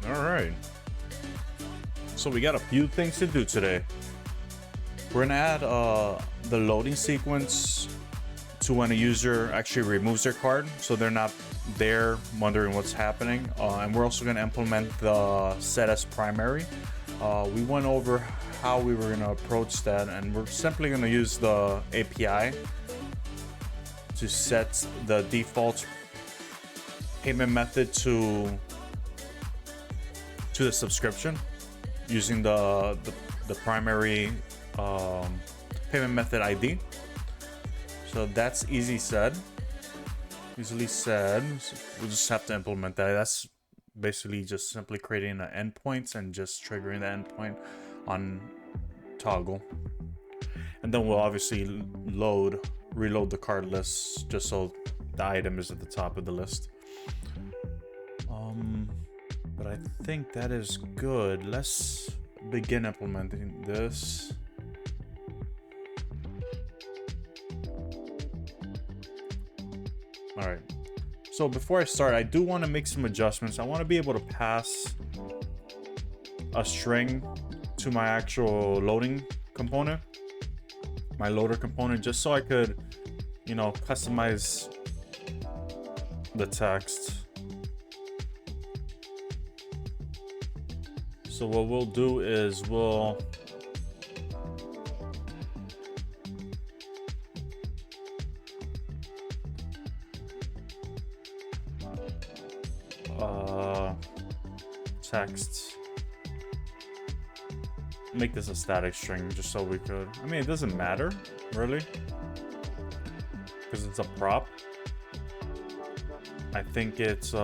All right. So we got a few things to do today. We're gonna add the loading sequence to when a user actually removes their card, so they're not there wondering what's happening. And we're also gonna implement the set as primary. We went over how we were gonna approach that, and we're simply gonna use the API to set the default payment method to the subscription using the primary payment method ID. So that's easily said. We just have to implement that. That's basically just simply creating the endpoints and just triggering the endpoint on toggle. And then we'll obviously reload the card list just so the item is at the top of the list. But I think that is good. Let's begin implementing this. All right. So before I start, I do want to make some adjustments. I want to be able to pass a string to my actual loading component, my loader component, just so I could, you know, customize the text. So what we'll do is we'll text, make this a static string just so we could, I mean, it doesn't matter really because it's a prop. I think it's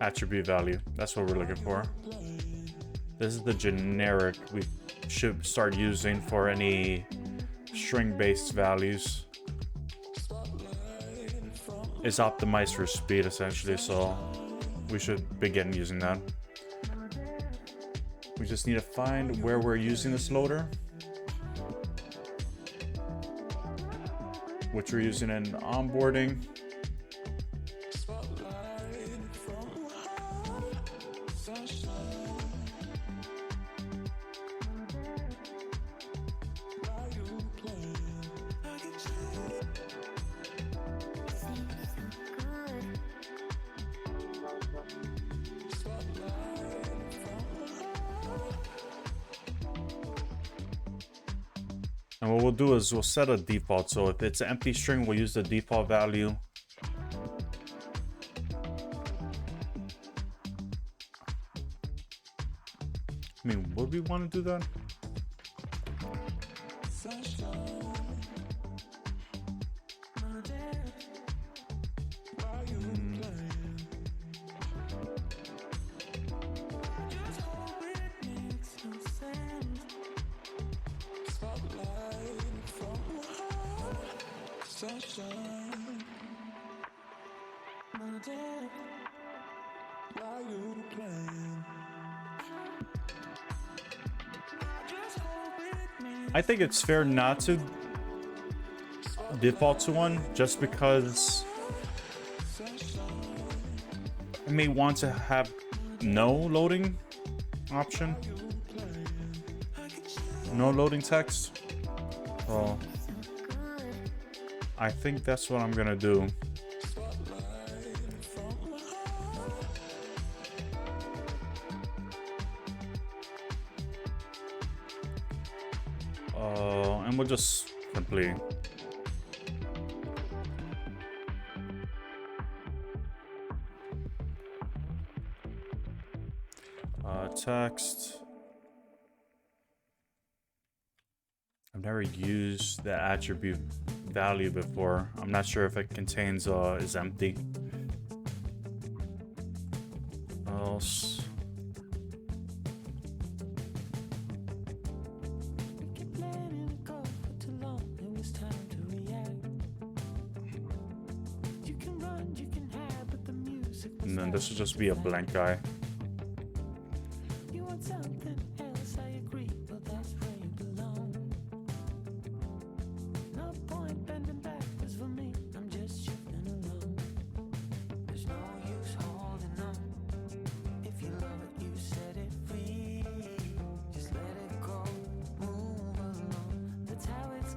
attribute value. That's what we're looking for. This is the generic we should start using for any string-based values. It's optimized for speed essentially, so we should begin using that. We just need to find where we're using this loader, which we're using in onboarding. And what we'll do is we'll set a default. So if it's an empty string, we'll use the default value. I mean, would we want to do that? I think it's fair not to default to one just because I may want to have no loading option, no loading text. So I think that's what I'm gonna do. And we'll just simply text. I've never used the attribute value before. I'm not sure if it contains is empty. Else. And then this will just be a blank guy.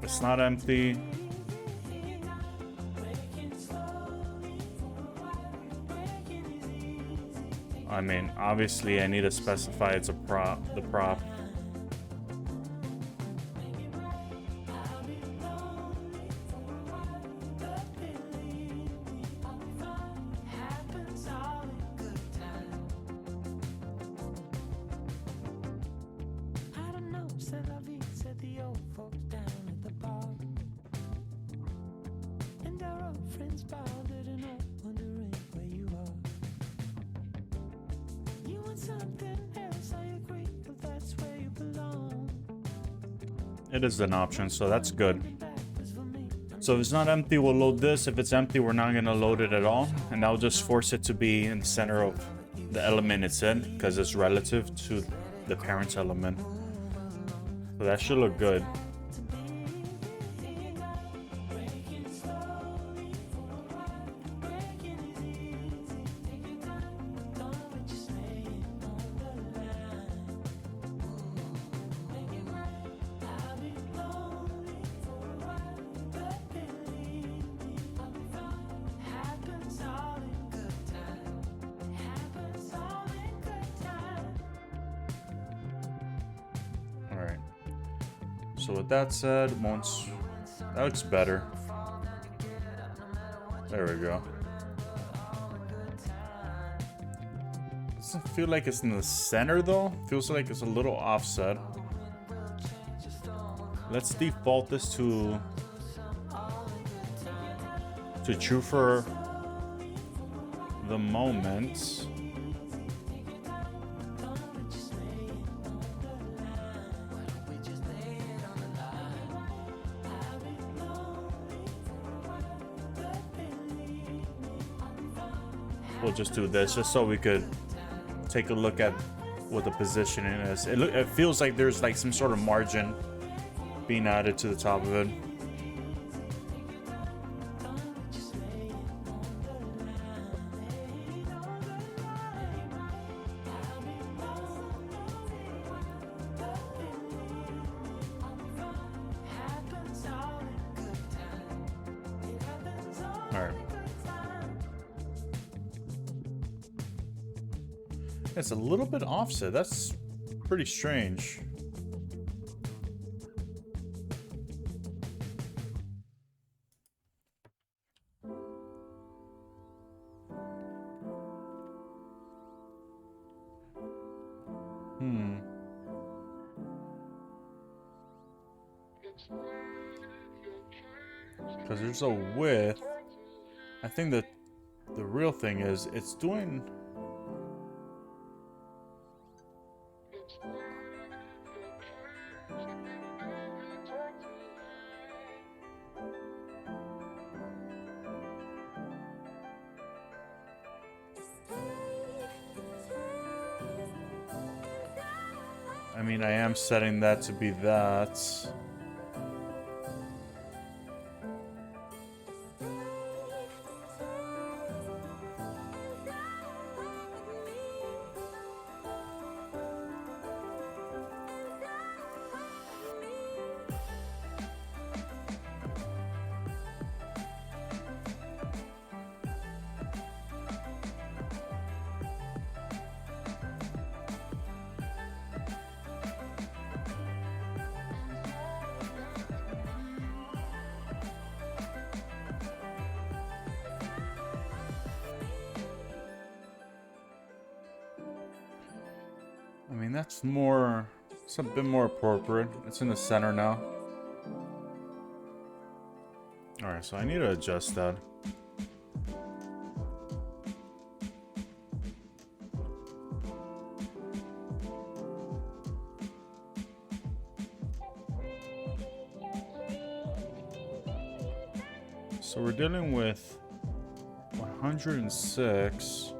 It's not empty. I mean, obviously I need to specify it's a prop, the prop. It is an option, so that's good. So if it's not empty, we'll load this. If it's empty, we're not gonna load it at all. And that'll just force it to be in the center of the element it's in, because it's relative to the parent element. So that should look good. So with that said, once that looks better. There we go. Doesn't feel like it's in the center though. Feels like it's a little offset. Let's default this to true for the moment. We'll just do this just so we could take a look at what the positioning is. It feels like there's like some sort of margin being added to the top of it. All right. It's a little bit offset. That's pretty strange. Because there's a width. I think that the real thing is it's doing... I mean, I am setting that to be that. I mean, that's more, it's a bit more appropriate. It's in the center now. All right, so I need to adjust that. So we're dealing with 106.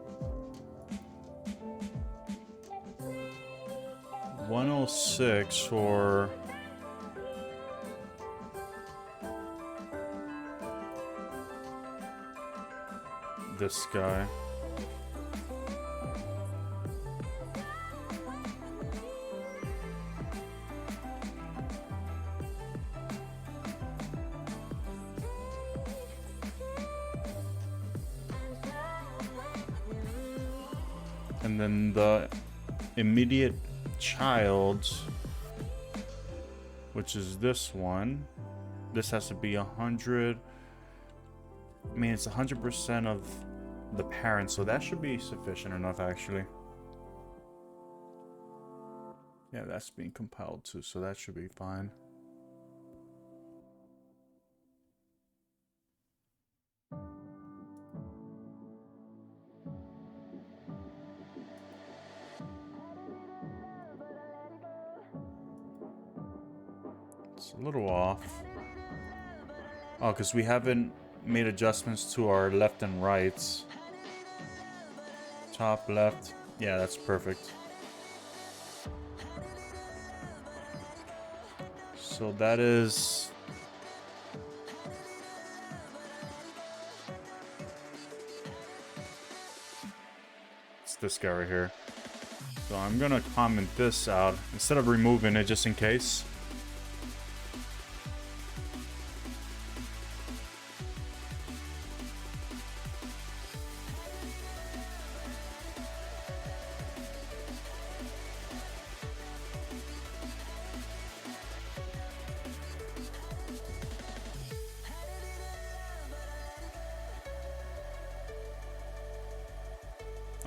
106 for this guy. And then the immediate child, which is this one, this has to be 100. I mean, it's 100% of the parents, so that should be sufficient enough, actually. Yeah, that's being compiled too, so that should be fine. It's a little off. Oh, because we haven't made adjustments to our left and rights. Top, left. Yeah, that's perfect. So that is... It's this guy right here. So I'm gonna comment this out instead of removing it just in case.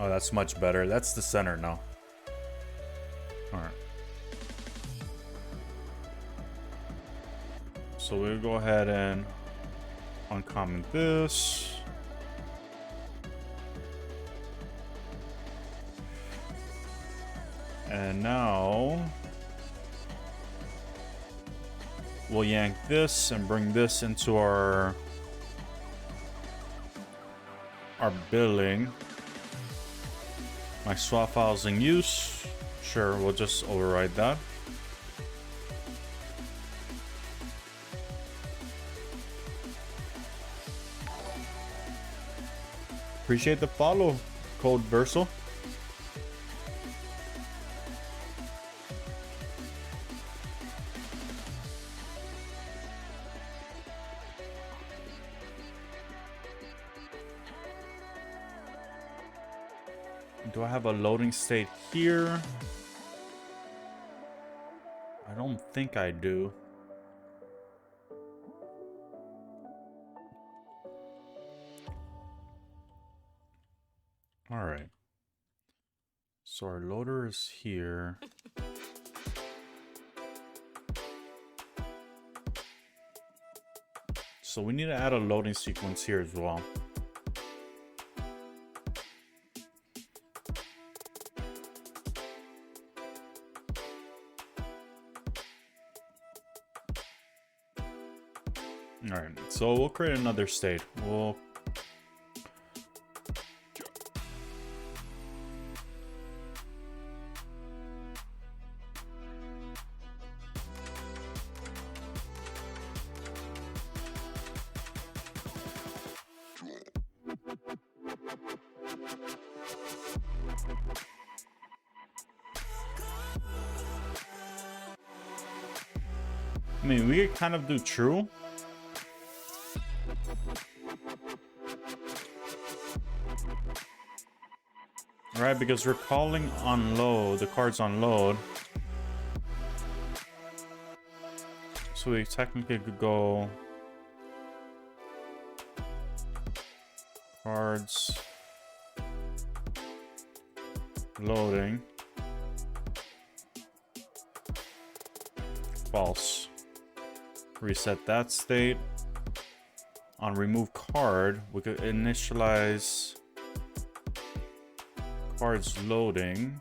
Oh, that's much better. That's the center now. Alright. So we'll go ahead and uncomment this. And now we'll yank this and bring this into our billing. My swap files in use. Sure, we'll just override that. Appreciate the follow, Code Versal. Do I have a loading state here? I don't think I do. All right. So our loader is here. So we need to add a loading sequence here as well. Alright, so we'll create another state. We'll... I mean, we could kind of do true. Right, because we're calling on load, the cards on load. So we technically could go cards loading false. Reset that state. On remove card, we could initialize cards loading.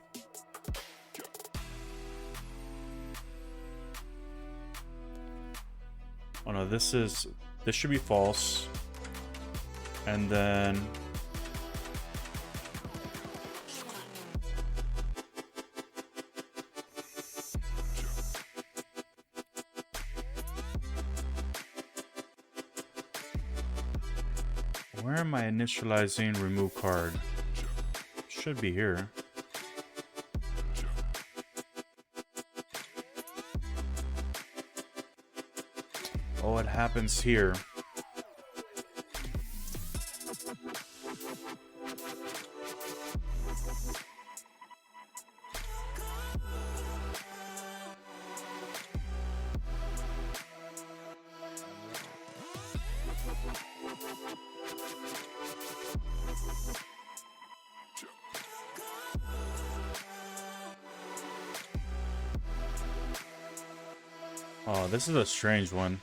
Oh no, this should be false. And then where am I initializing remove card? Should be here. Oh, it happens here. Oh, this is a strange one.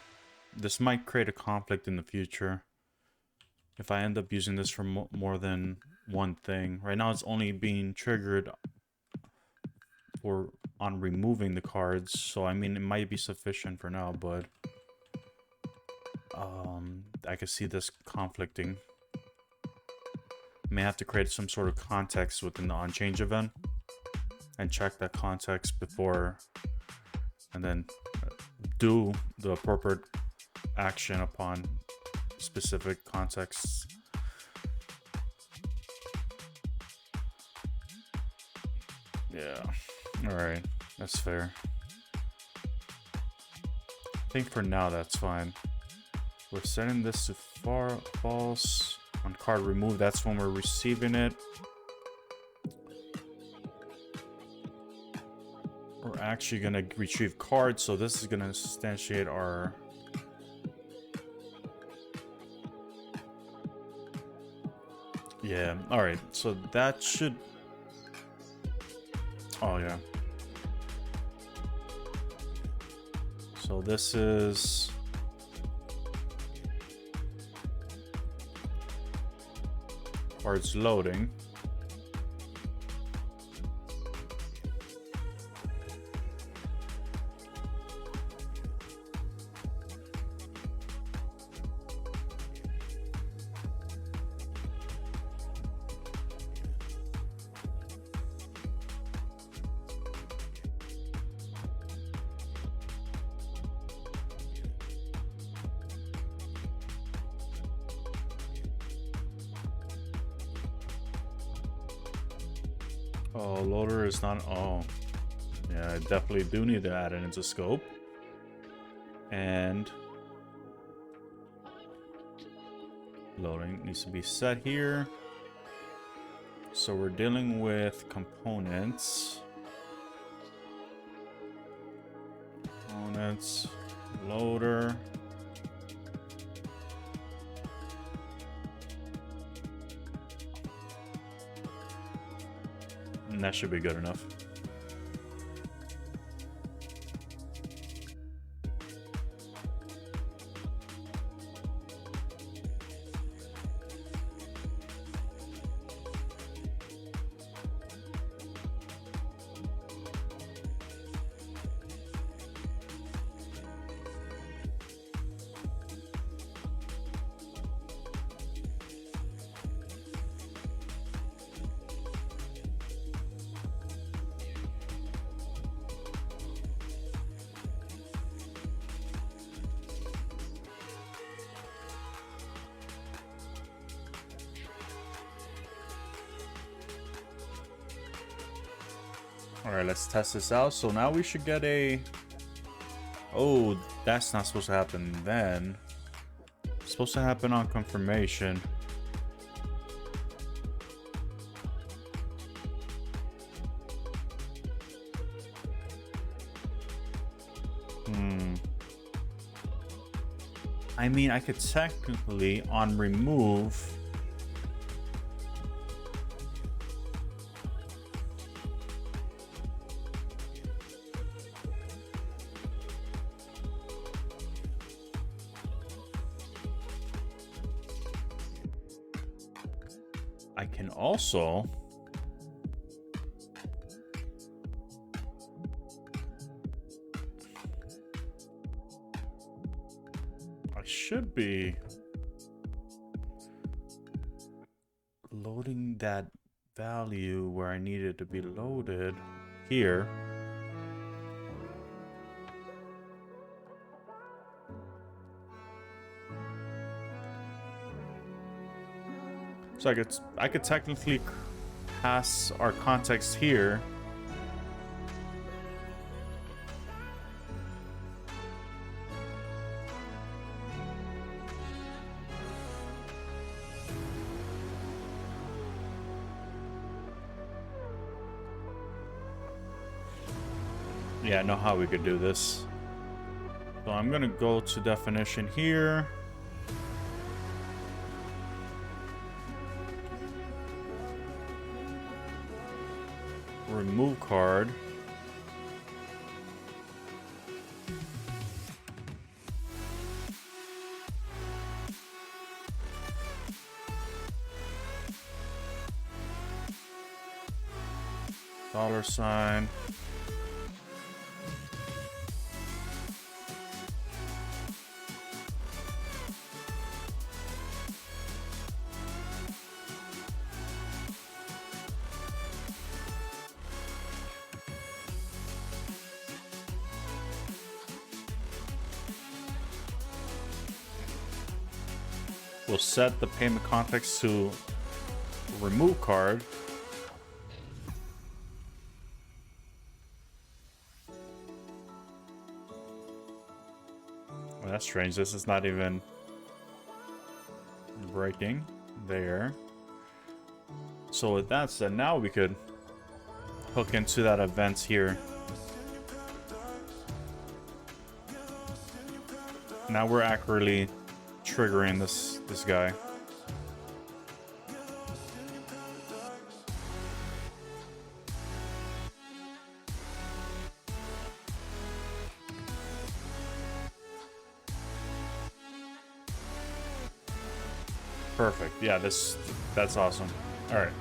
This might create a conflict in the future if I end up using this for more than one thing. Right now it's only being triggered for on removing the cards, so I mean it might be sufficient for now, but I could see this conflicting. May have to create some sort of context within the onChange event and check that context before, and then do the appropriate action upon specific contexts. Yeah, all right, that's fair. I think for now that's fine. We're setting this to false. On card remove, that's when we're receiving it. We're actually gonna retrieve cards, so this is gonna instantiate our all right, so that should, oh yeah, so this is cards loading. Oh, loader is not, oh. Yeah, I definitely do need to add it into scope. And loading needs to be set here. So we're dealing with components. Components, loader. And that should be good enough. All right, let's test this out. So now we should get a, oh, that's not supposed to happen then. It's supposed to happen on confirmation. I mean, I could technically on remove I can also should be loading that value where I need it to be loaded here. So I could technically pass our context here. Yeah, I know how we could do this. So I'm gonna go to definition here. Remove card. $. We'll set the payment context to remove card. Well, that's strange. This is not even breaking there. So with that said, now we could hook into that event here. Now we're accurately triggering this guy. Perfect. Yeah, that's awesome. All right.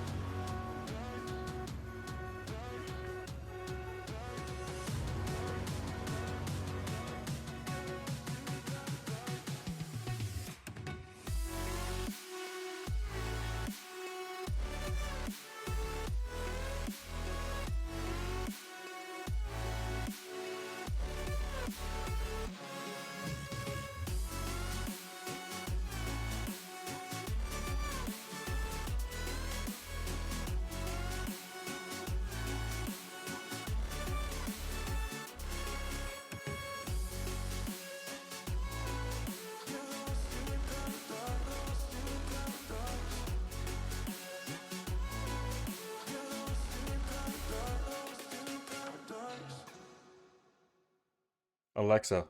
Alexa,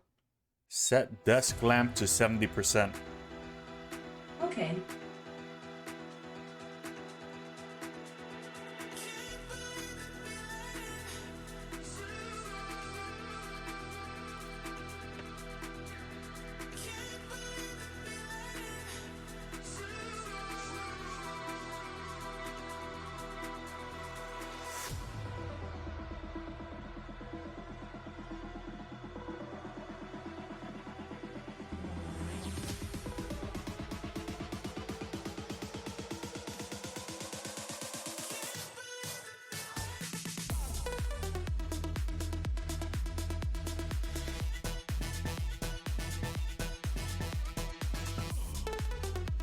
set desk lamp to 70%. Okay.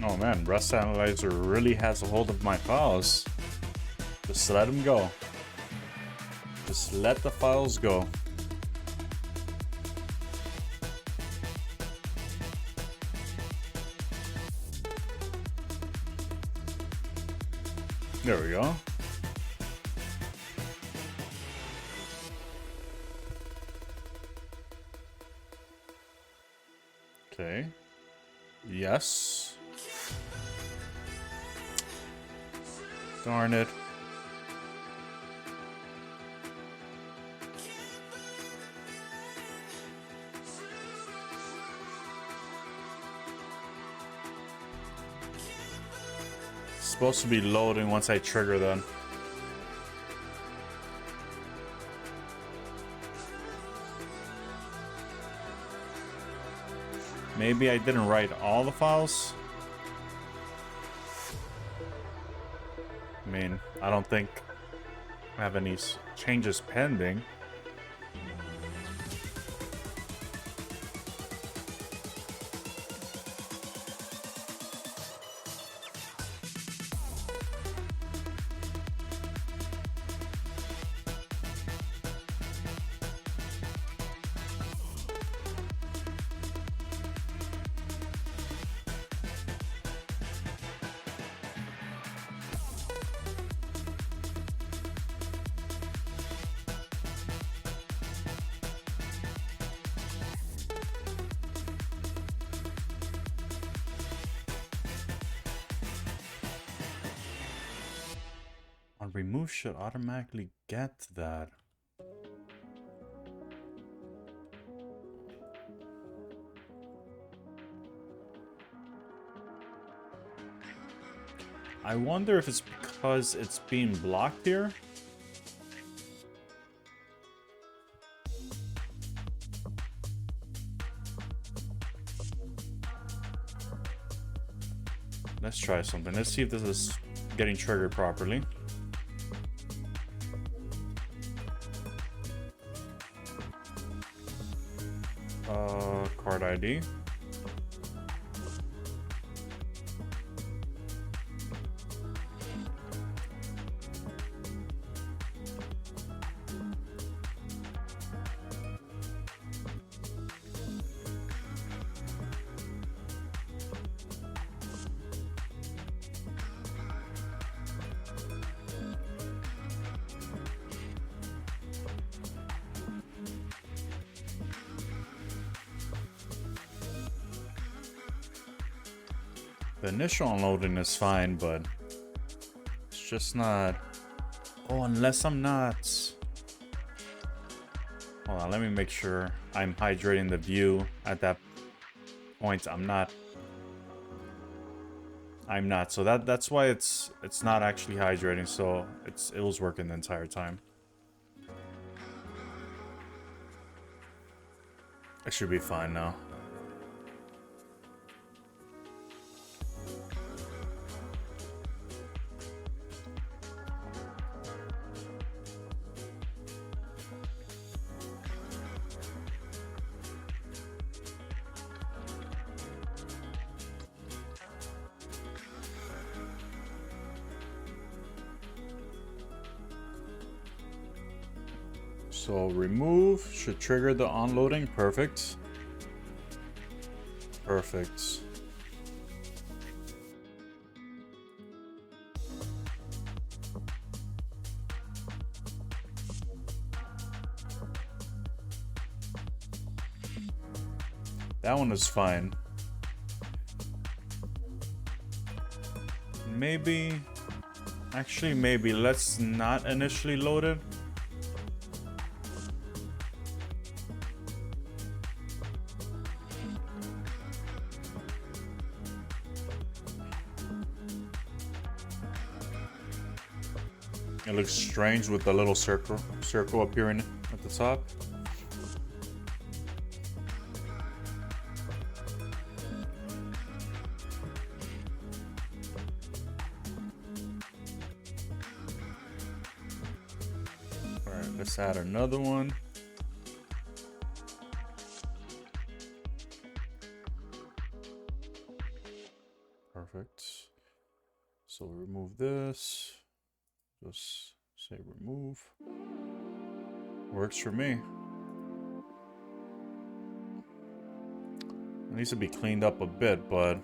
Oh man, Rust Analyzer really has a hold of my files. Just let them go. Just let the files go. There we go. Okay. Yes. Darn it. It's supposed to be loading once I trigger them. Maybe I didn't write all the files. I mean, I don't think I have any changes pending. On remove should automatically get that. I wonder if it's because it's being blocked here. Let's try something. Let's see if this is getting triggered properly. Card ID. The initial unloading is fine, but it's just not. Oh, unless I'm not. Hold on, let me make sure I'm hydrating the view at that point. I'm not. So that's why it's not actually hydrating. So it was working the entire time. I should be fine now. So remove should trigger the unloading. Perfect. Perfect. That one is fine. Maybe, actually maybe let's not initially load it. It looks strange with the little circle appearing at the top. All right, let's add another one. Perfect. So remove this. Just say remove. Works for me. It needs to be cleaned up a bit, but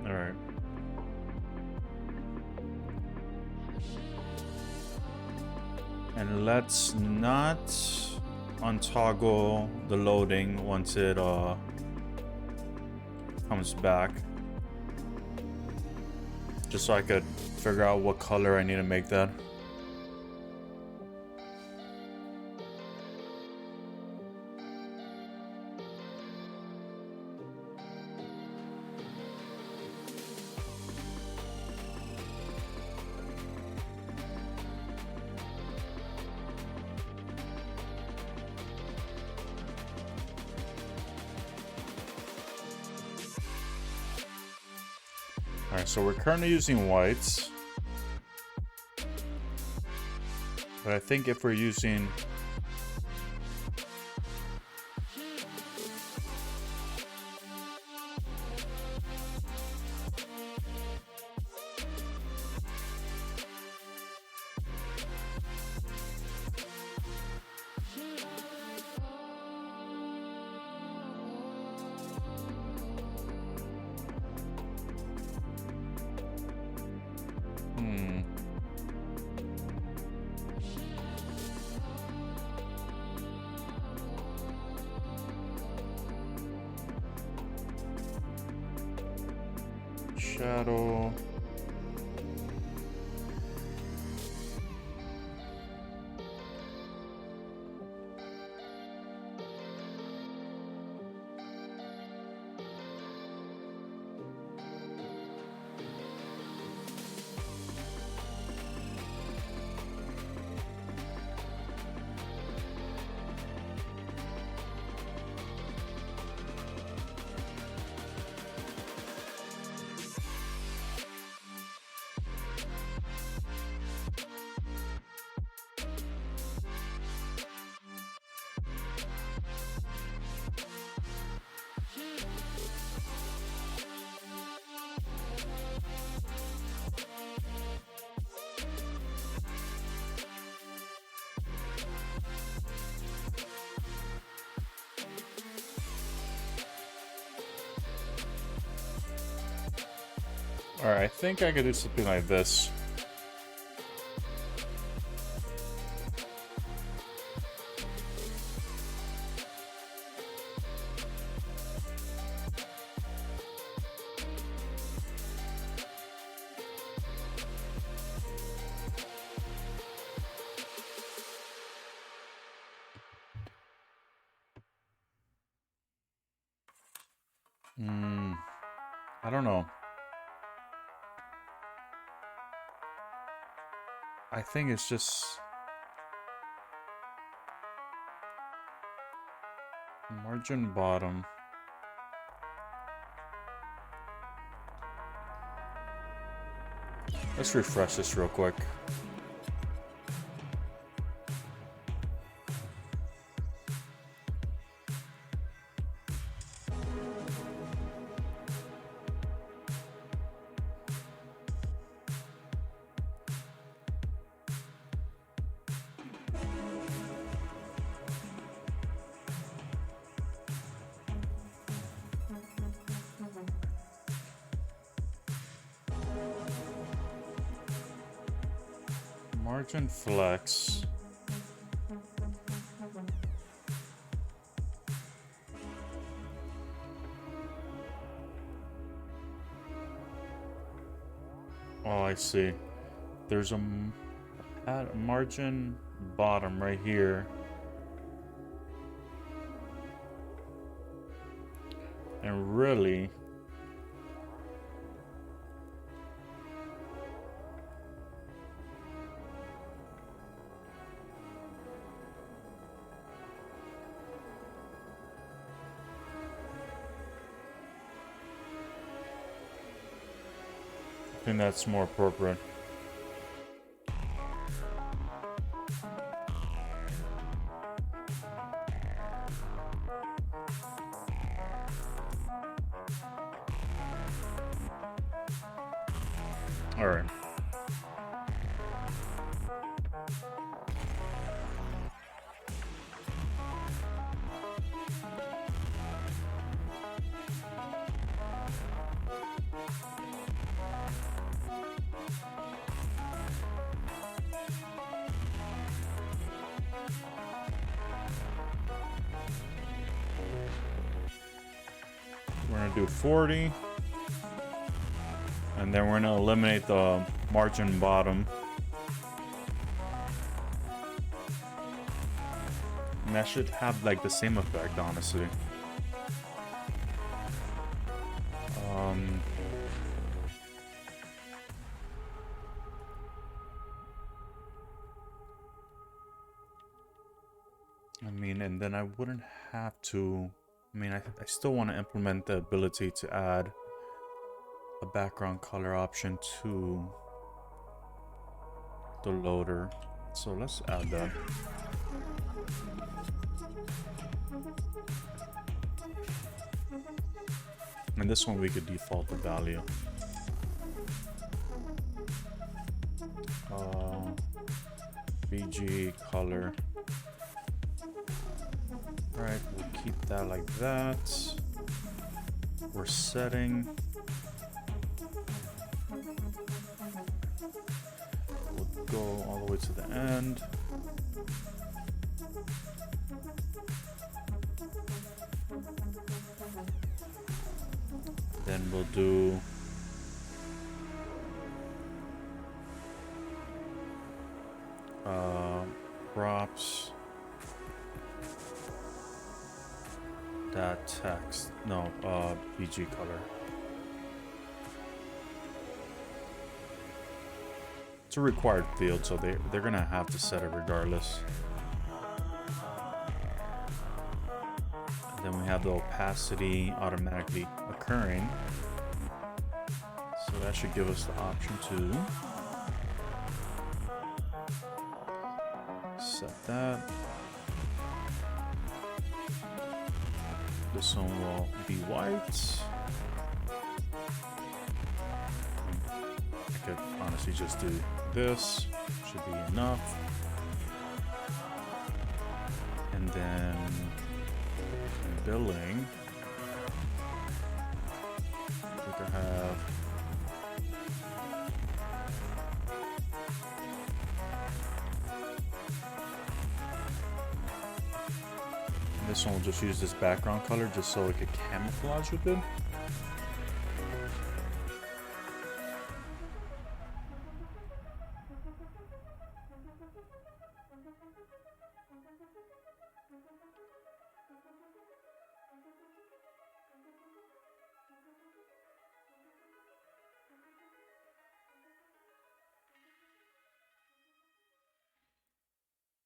all right. And let's not untoggle the loading once it comes back. Just so I could figure out what color I need to make that. Alright, so we're currently using whites. But I think if we're using shadow. All right, I think I could do something like this. I don't know. I think it's just margin bottom. Let's refresh this real quick. Margin flex. Oh, I see. There's a margin bottom right here. And really, I think that's more appropriate. All right. We're gonna do 40. And then we're gonna eliminate the margin bottom. And that should have like the same effect, honestly. I mean, and then I wouldn't have to. I mean, I still want to implement the ability to add a background color option to the loader. So let's add that. And this one we could default the value. BG color. Alright, we'll keep that like that. We're setting. We'll go all the way to the end. Then we'll do props that text, no, BG color. It's a required field, so they're gonna have to set it regardless. And then we have the opacity automatically occurring, so that should give us the option to set that. This one will be white. I could honestly just do this, should be enough. And then billing, we could have This one will just use this background color just so it could camouflage with it.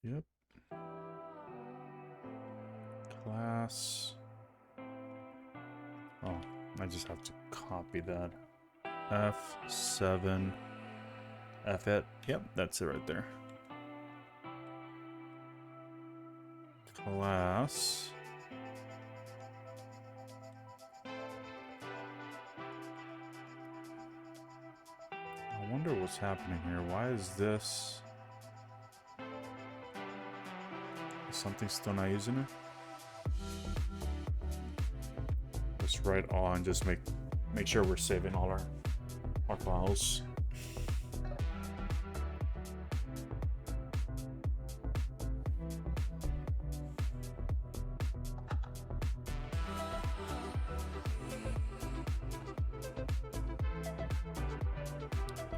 Yep. Class. Oh, I just have to copy that. F7. F8. Yep, that's it right there. Class. I wonder what's happening here. Why is this... Is something still not using it? Let's write all and just make sure we're saving all our files.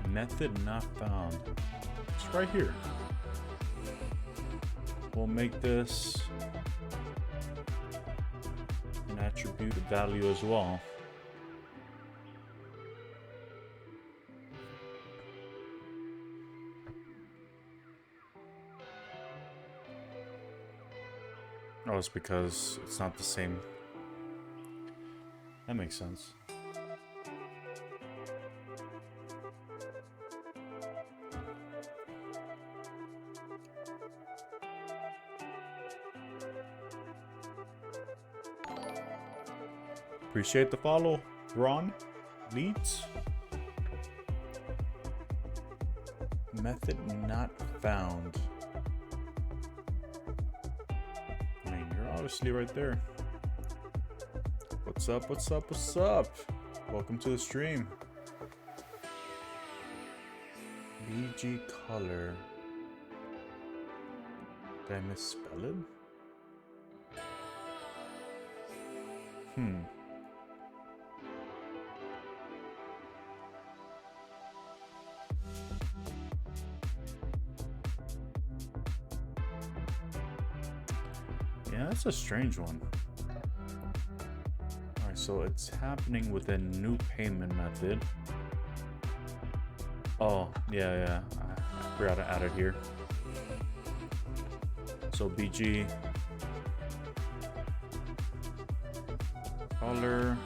Method not found. It's right here. We'll make this an attribute of value as well. Oh, it's because it's not the same. That makes sense. Appreciate the follow, Ron. Leads. Method not found. I mean, you're obviously right there. What's up? What's up? What's up? Welcome to the stream. BG color. Did I misspell it? Yeah, that's a strange one. Alright, so it's happening with a new payment method. Oh, yeah. I forgot to add it here. So BG color.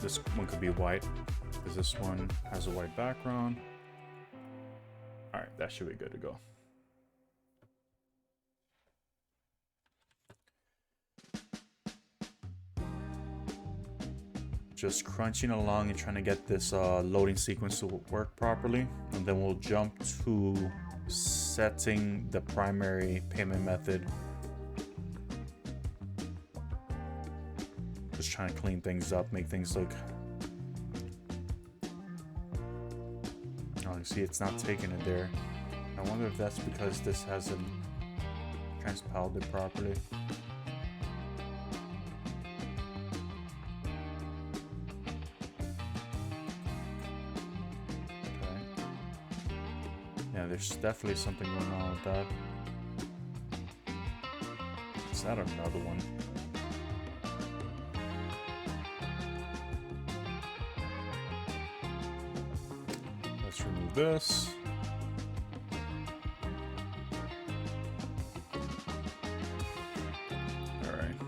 This one could be white because this one has a white background. Alright, that should be good to go. Just crunching along and trying to get this loading sequence to work properly, and then we'll jump to setting the primary payment method. Just trying to clean things up, make things look... Oh, you see it's not taking it there. I wonder if that's because this hasn't transpiled it properly. Yeah, there's definitely something going on with that. Is that another one? Let's remove this. All right.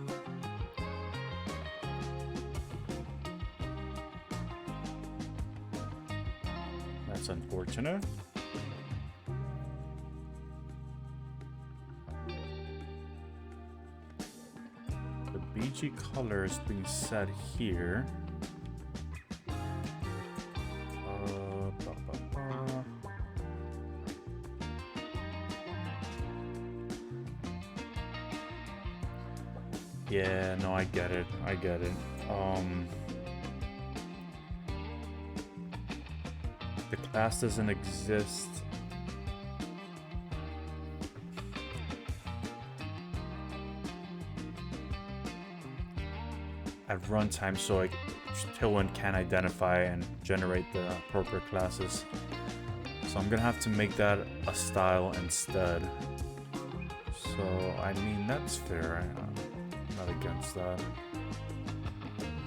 That's unfortunate. BG color is being set here. Yeah, no, I get it. The class doesn't exist at runtime, so Tailwind can identify and generate the appropriate classes. So I'm gonna have to make that a style instead. So I mean, that's fair. I'm not against that.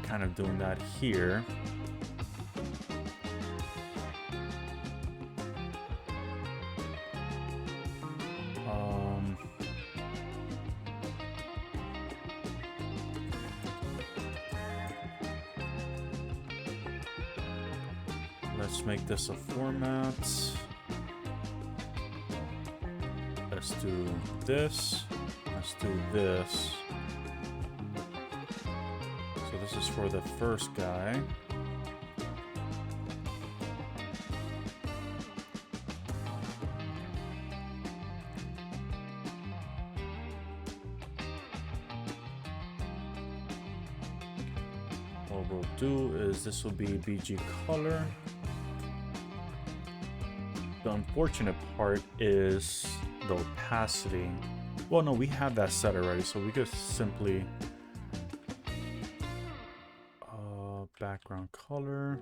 Kind of doing that here. Let's make this a format. Let's do this. Let's do this. So this is for the first guy. What we'll do is this will be BG color. The unfortunate part is the opacity. Well, no, we have that set already, so we could simply background color.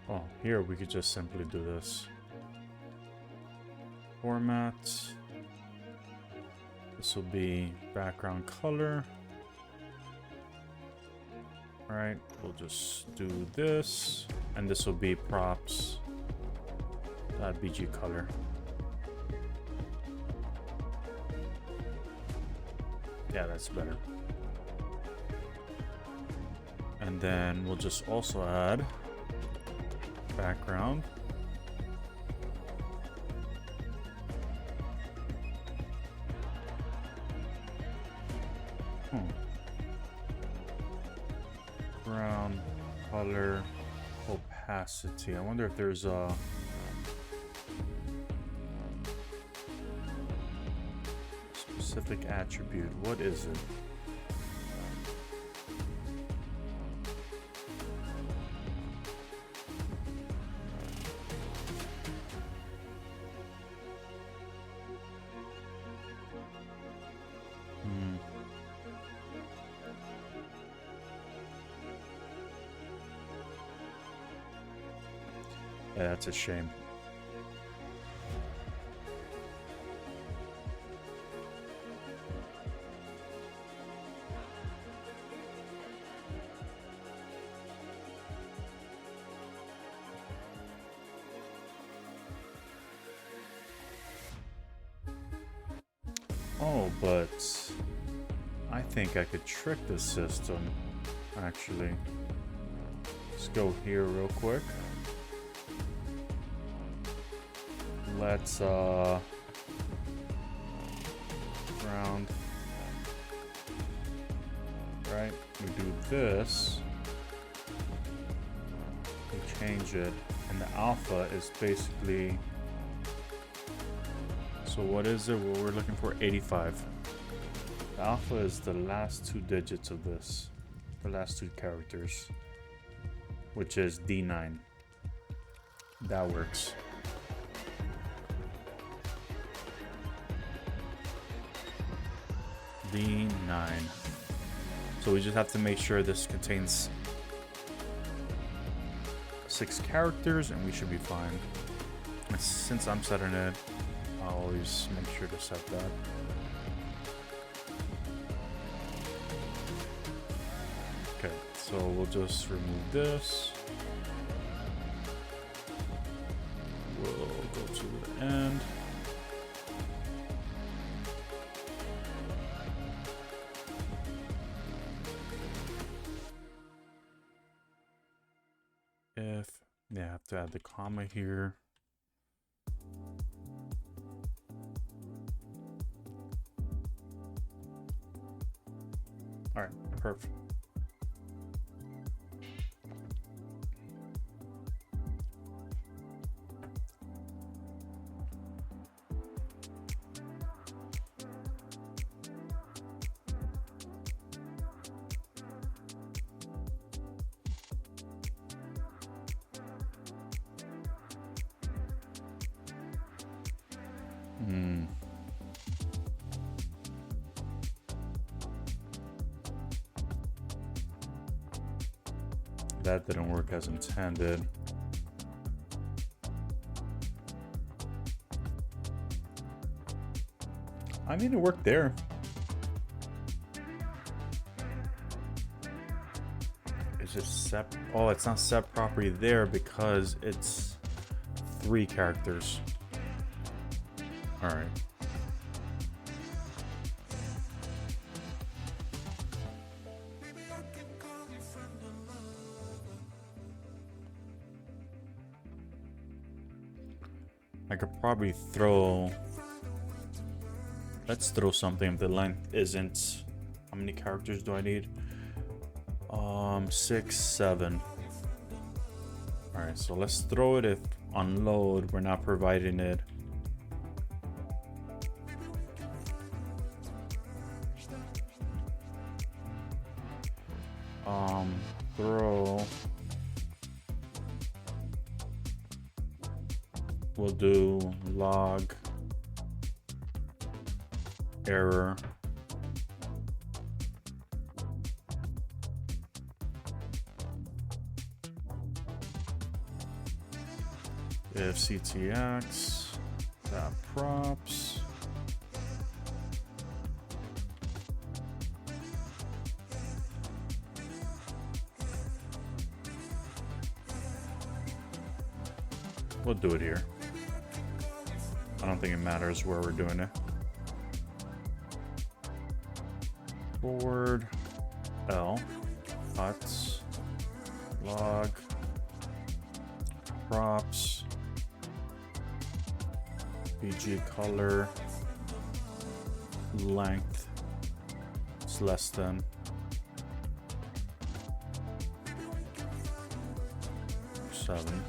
Oh, here we could just simply do this. Format. This will be background color. Alright, we'll just do this. And this will be props. .bg color. Yeah, that's better. And then we'll just also add background. Brown color opacity. I wonder if there's a specific attribute. What is it? Yeah, that's a shame. Oh, but I think I could trick the system, actually. Let's go here real quick. Let's round. Right, we do this. We change it, and the alpha is basically. So what is it? What we're looking for? 85. The alpha is the last two digits of this, the last two characters, which is D9. That works. D9. So we just have to make sure this contains 6 characters and we should be fine. And since I'm setting it, I'll always make sure to set that. Okay, so we'll just remove this. We'll go to the end. Yeah, I have to add the comma here. All right, perfect. That didn't work as intended. I mean, it worked there. Is it set? Oh, it's not set properly there because it's 3 characters. All right. I could probably throw... Let's throw something if the length isn't... How many characters do I need? 6, 7. Alright, so let's throw it if on load we're not providing it. Throw... We'll do log error if ctx dot props we'll do it here. I don't think it matters where we're doing it. Forward L huts log props bg color length is less than 7.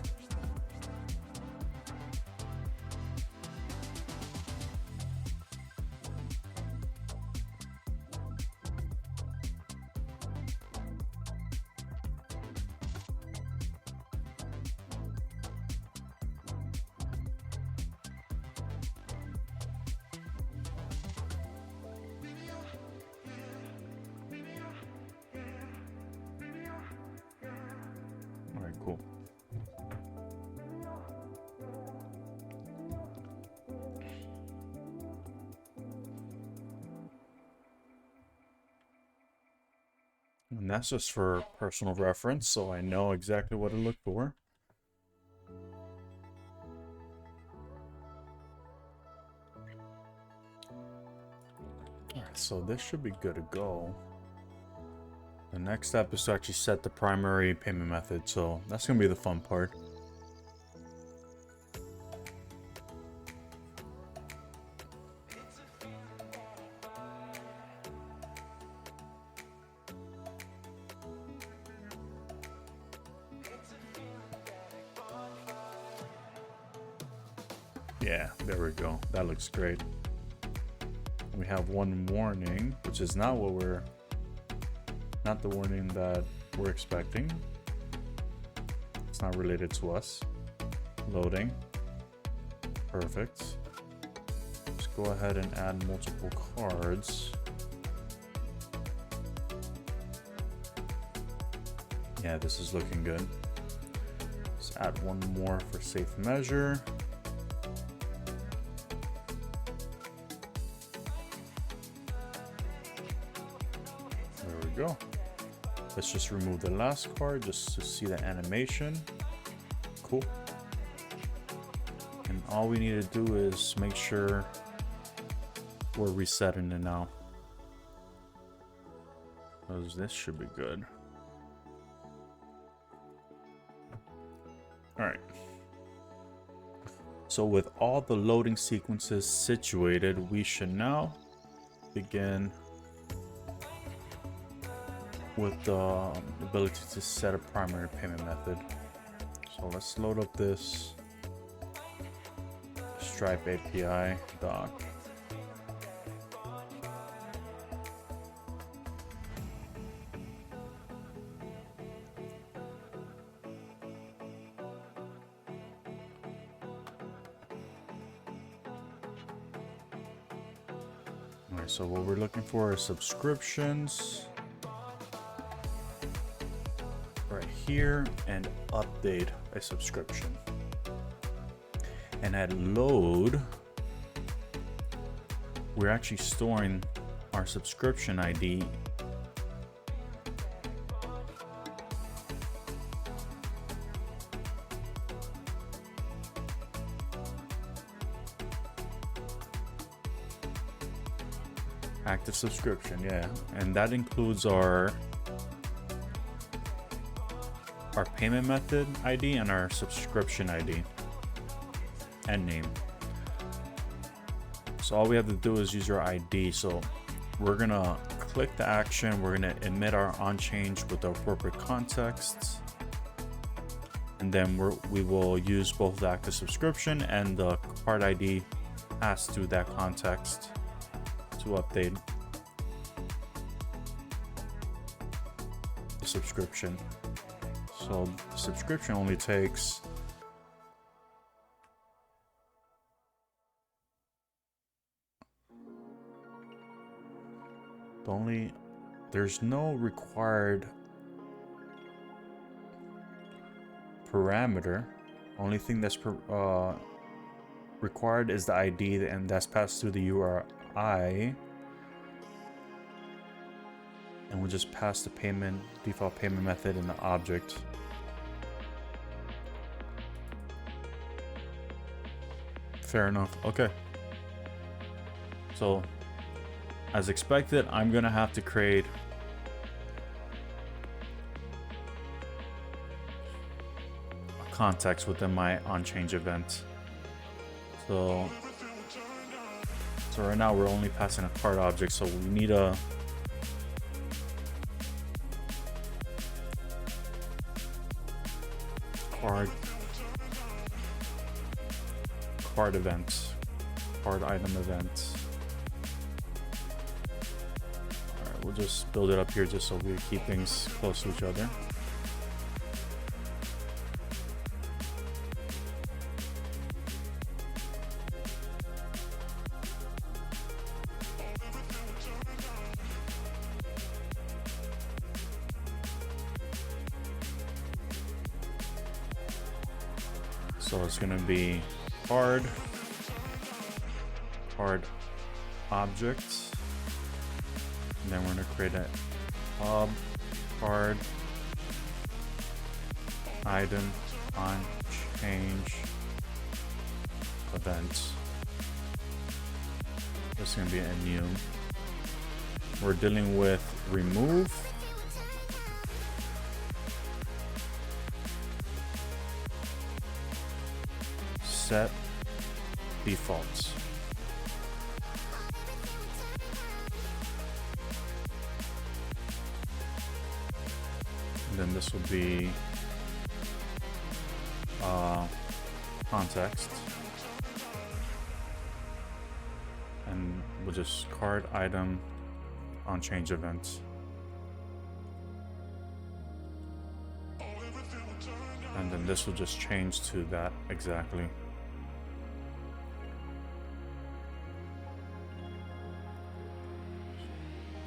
Cool. And that's just for personal reference, so I know exactly what to look for. Alright, so this should be good to go. The next step is to actually set the primary payment method, so that's going to be the fun part. Yeah, there we go. That looks great. We have one warning, which is not what we're... Not the warning that we're expecting. It's not related to us. Loading. Perfect. Let's go ahead and add multiple cards. Yeah, this is looking good. Let's add one more for safe measure. There we go. Let's just remove the last card just to see the animation. Cool. And all we need to do is make sure we're resetting it now. Because this should be good. Alright. So with all the loading sequences situated, we should now begin with the ability to set a primary payment method. So let's load up this Stripe API doc. so what we're looking for is subscriptions right here, and update a subscription. And at load, we're actually storing our subscription ID active subscription, yeah, and that includes our payment method ID and our subscription ID and name. So all we have to do is use your ID. So we're gonna click the action, we're gonna emit our onChange with the appropriate context, and then we will use both the active subscription and the card ID passed through that context to update the subscription. So the subscription only takes there's no required parameter. Only thing that's required is the ID, and that's passed through the URI. And we'll just pass the default payment method in the object. Fair enough. Okay. So, as expected, I'm gonna have to create a context within my onChange event. So right now we're only passing a card object, so we need a card event, card item event. Alright, we'll just build it up here just so we keep things close to each other. So it's going to be card object, and then we're going to create a card item on change event. This is going to be a new. We're dealing with remove, set defaults. And then this will be context, and we'll just card item on change events. And then this will just change to that exactly.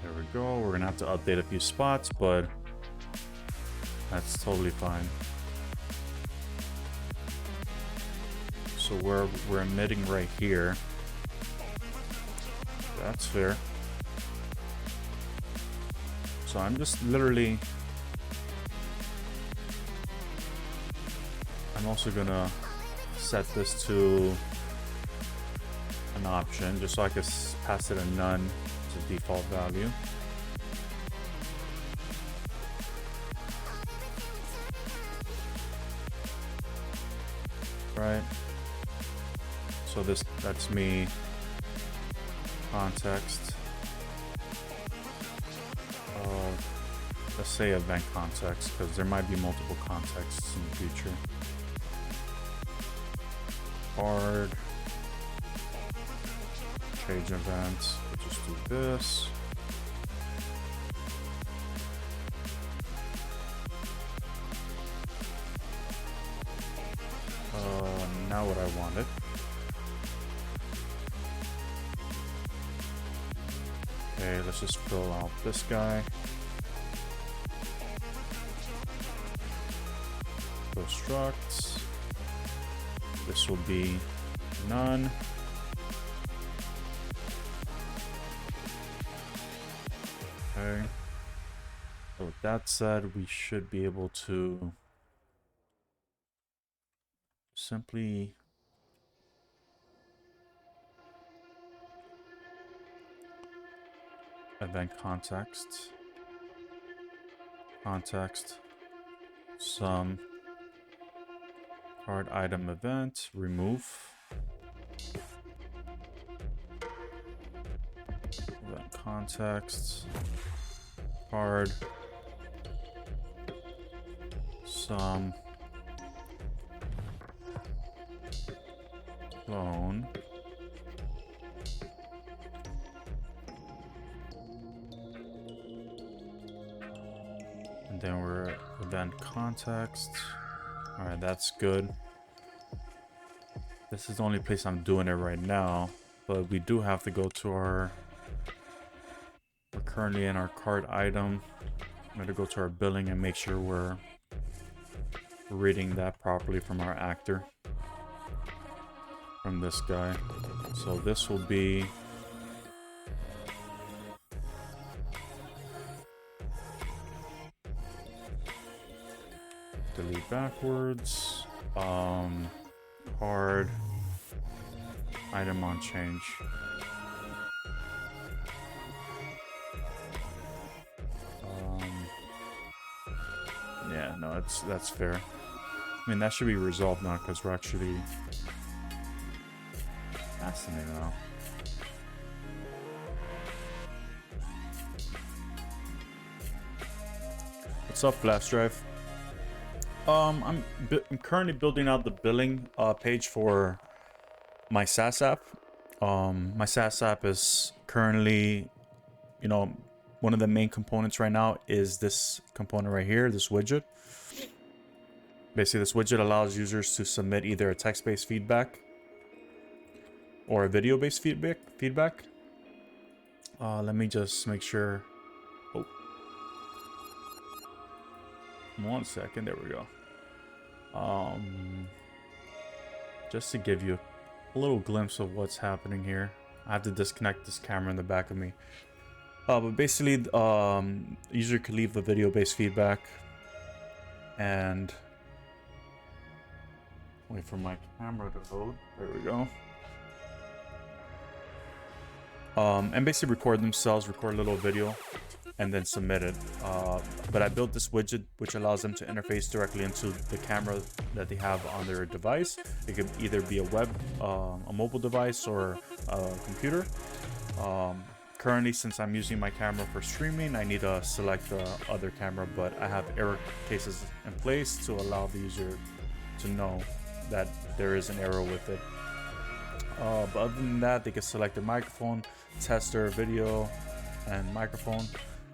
There we go. We're gonna have to update a few spots, but that's totally fine. So we're emitting right here. That's fair. So I'm just literally, I'm also gonna set this to an option just so I can pass it a none as a default value. Right. So that's me context. Let's say event context, because there might be multiple contexts in the future. Card change events. We'll just do this. Now what I wanted. let's just fill out this guy. Construct. This will be none. Okay. So with that said, we should be able to simply event context, some card item event, remove, event context, card, some clone, and then we're event context. All right, that's good. This is the only place I'm doing it right now, but we do have to go to our, we're currently in our card item. I'm going to go to our billing and make sure we're reading that properly from our actor, from this guy. So this will be delete backwards, card item on change. Yeah, no, that's fair. I mean, that should be resolved now because we're actually fascinating now. What's up, Flash Drive? I'm currently building out the billing page for my SaaS app. My SaaS app is currently, you know, one of the main components right now is this component right here, this widget. Basically, this widget allows users to submit either a text-based feedback or a video-based feedback. Let me just make sure. Oh, 1 second. There we go. Just to give you a little glimpse of what's happening here, I have to disconnect this camera in the back of me. But basically, user could leave a video-based feedback, and wait for my camera to load. There we go. And basically record themselves, record a little video, and then submit it. But I built this widget which allows them to interface directly into the camera that they have on their device. It could either be a mobile device or a computer. Currently, since I'm using my camera for streaming, I need to select the other camera, but I have error cases in place to allow the user to know that there is an error with it. But other than that, they can select their microphone, test their video and microphone,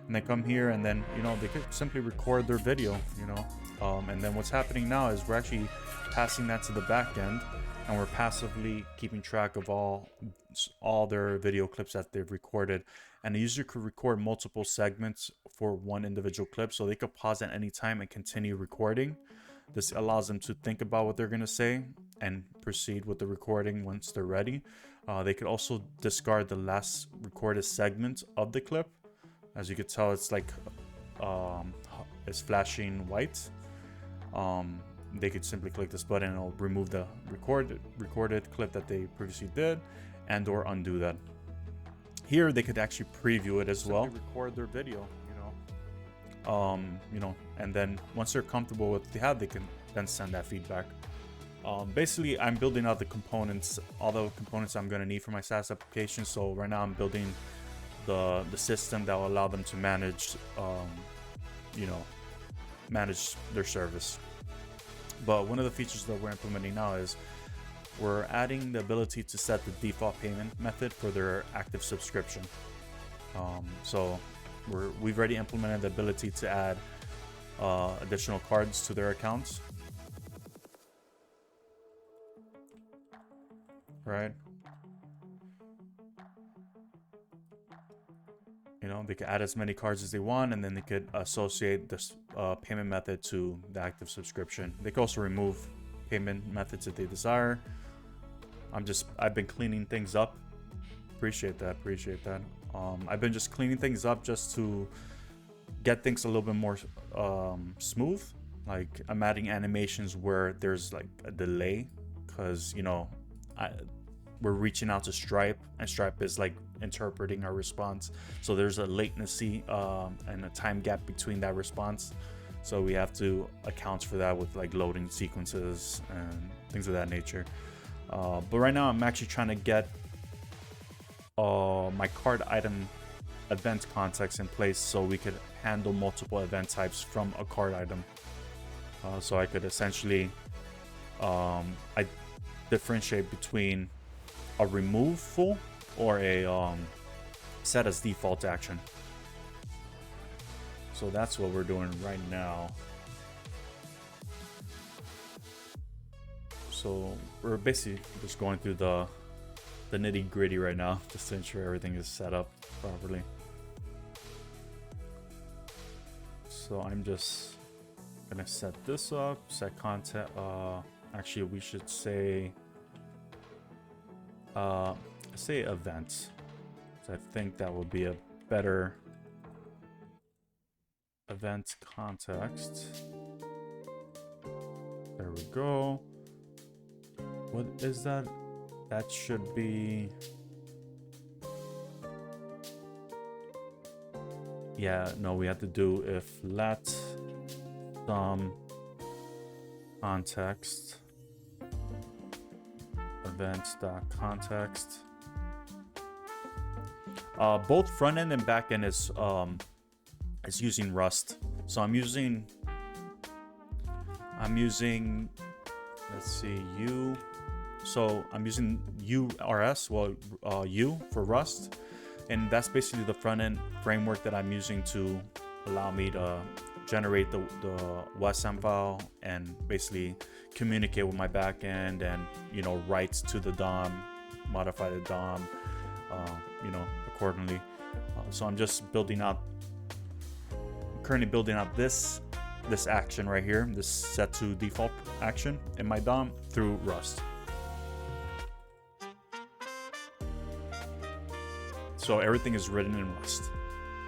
and they come here and then, you know, they could simply record their video, you know. And then what's happening now is we're actually passing that to the back end, and we're passively keeping track of all their video clips that they've recorded. And the user could record multiple segments for one individual clip, so they could pause at any time and continue recording. This allows them to think about what they're going to say and proceed with the recording once they're ready. They could also discard the last recorded segment of the clip. As you can tell, it's like it's flashing white. They could simply click this button and it'll remove the recorded clip that they previously did, and or undo that. Here they could actually preview it as well. Record their video, you know, and then once they're comfortable with what they have, they can then send that feedback. Basically, I'm building out the components, all the components I'm going to need for my SaaS application. So right now I'm building the system that will allow them to manage, you know, manage their service. But one of the features that we're implementing now is we're adding the ability to set the default payment method for their active subscription. So we've already implemented the ability to add additional cards to their accounts. Right? You know, they could add as many cards as they want, and then they could associate this payment method to the active subscription. They could also remove payment methods if they desire. I've been cleaning things up. Appreciate that. I've been just cleaning things up just to get things a little bit more smooth. Like, I'm adding animations where there's like a delay, because, you know, we're reaching out to Stripe, and Stripe is like interpreting our response. So there's a latency and a time gap between that response. So we have to account for that with like loading sequences and things of that nature. But right now I'm actually trying to get my card item event context in place so we could handle multiple event types from a card item. So I could essentially I differentiate between a remove full or a set as default action. So that's what we're doing right now. So we're basically just going through the nitty gritty right now, just to ensure everything is set up properly. So I'm just gonna set this up, set content. Actually, we should say events. So I think that would be a better event context. There we go. What is that? That should be, yeah, no, we have to do if let some context events.context. Both front end and back end is using Rust. So I'm using let's see, U. So I'm using URS, U for Rust, and that's basically the front end framework that I'm using to allow me to generate the WSM file and basically communicate with my back end, and, you know, write to the DOM, modify the DOM, you know, accordingly. So I'm just currently building out this action right here, this set to default action in my DOM through Rust. So everything is written in Rust,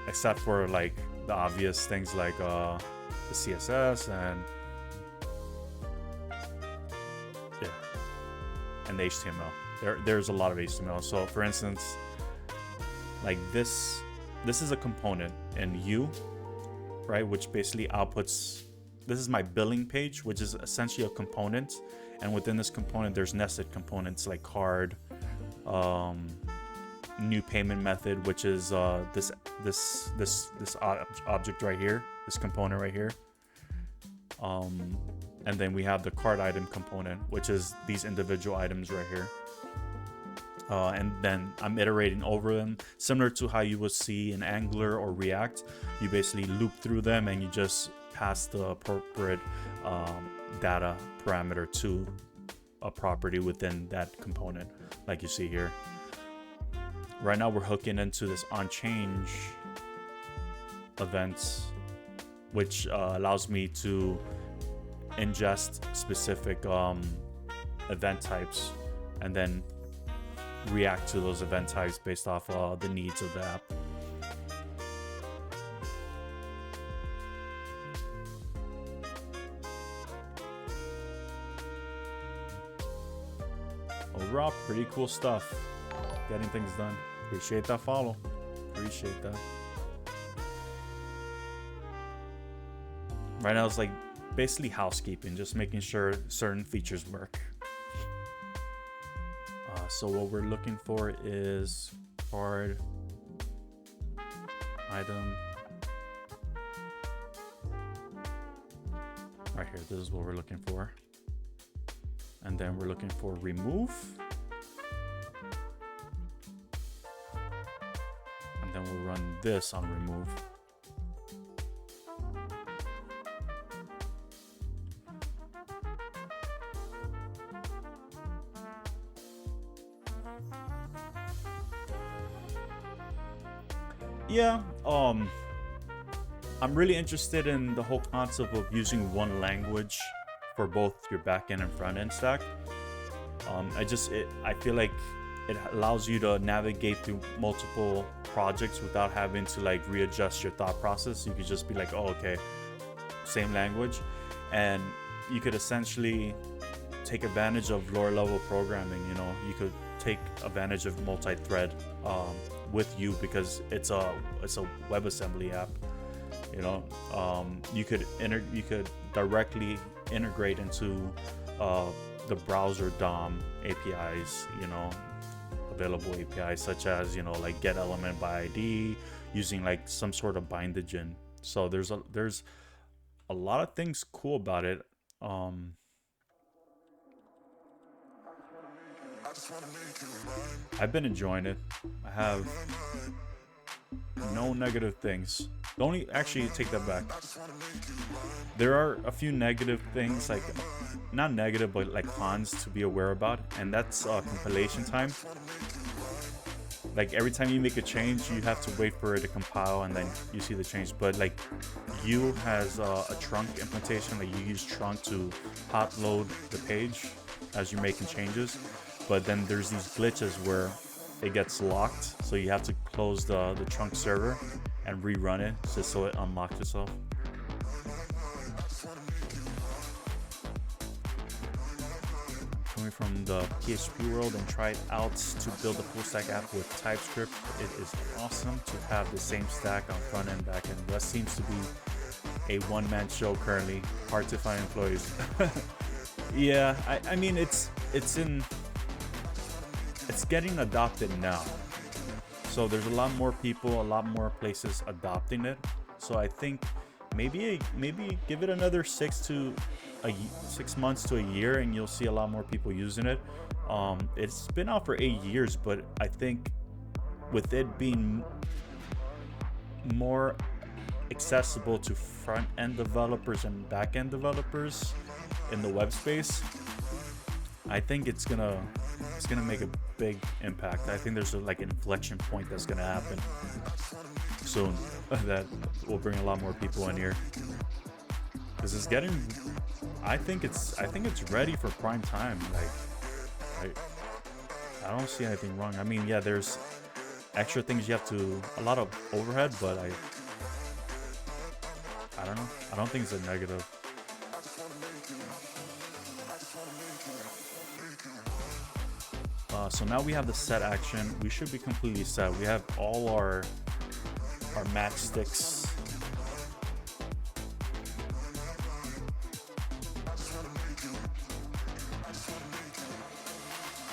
except for like the obvious things like the CSS and the HTML. There's a lot of HTML. So for instance, like this is a component in U, right, which basically outputs, this is my billing page, which is essentially a component, and within this component there's nested components like card, new payment method, which is this object right here, this component right here, and then we have the card item component, which is these individual items right here. And then I'm iterating over them, similar to how you would see in Angular or React. You basically loop through them and you just pass the appropriate data parameter to a property within that component, like you see here. Right now we're hooking into this onChange events, which allows me to ingest specific event types and then react to those event types based off the needs of the app. Overall, pretty cool stuff. Getting things done. Appreciate that follow. Appreciate that. Right now it's like basically housekeeping, just making sure certain features work. So what we're looking for is card item right here. This is what we're looking for, and then we're looking for remove, and then we'll run this on remove. Yeah, I'm really interested in the whole concept of using one language for both your backend and front end stack. I feel like it allows you to navigate through multiple projects without having to like readjust your thought process. You could just be like, oh, okay, same language, and you could essentially take advantage of lower level programming. You know, you could take advantage of multi-thread with you because it's a WebAssembly app. You know, you could directly integrate into the browser DOM APIs. You know, available APIs such as, you know, like get element by ID using like some sort of bindage. So there's a lot of things cool about it. I've been enjoying it. I have no negative things. Actually, take that back. There are a few negative things, like not negative, but like cons to be aware about, and that's compilation time. Like every time you make a change, you have to wait for it to compile, and then you see the change. But like U has a trunk implementation, like you use trunk to hot load the page as you're making changes. But then there's these glitches where it gets locked, so you have to close the trunk server and rerun it just so it unlocks itself. Coming from the PHP world and tried out to build a full stack app with TypeScript. It is awesome to have the same stack on front end, back end. That seems to be a one-man show currently. Hard to find employees. Yeah, I mean it's getting adopted now. So there's a lot more people, a lot more places adopting it. So I think maybe give it another 6 months to a year, and you'll see a lot more people using it. It's been out for 8 years, but I think with it being more accessible to front end developers and back end developers in the web space, I think it's gonna make a big impact. I think there's like an inflection point that's gonna happen soon that will bring a lot more people in here, because it's getting. I think it's ready for prime time. Like I don't see anything wrong. I mean, yeah, there's extra things you have to, a lot of overhead, but I don't know. I don't think it's a negative. So now we have the set action. We should be completely set. We have all our matchsticks.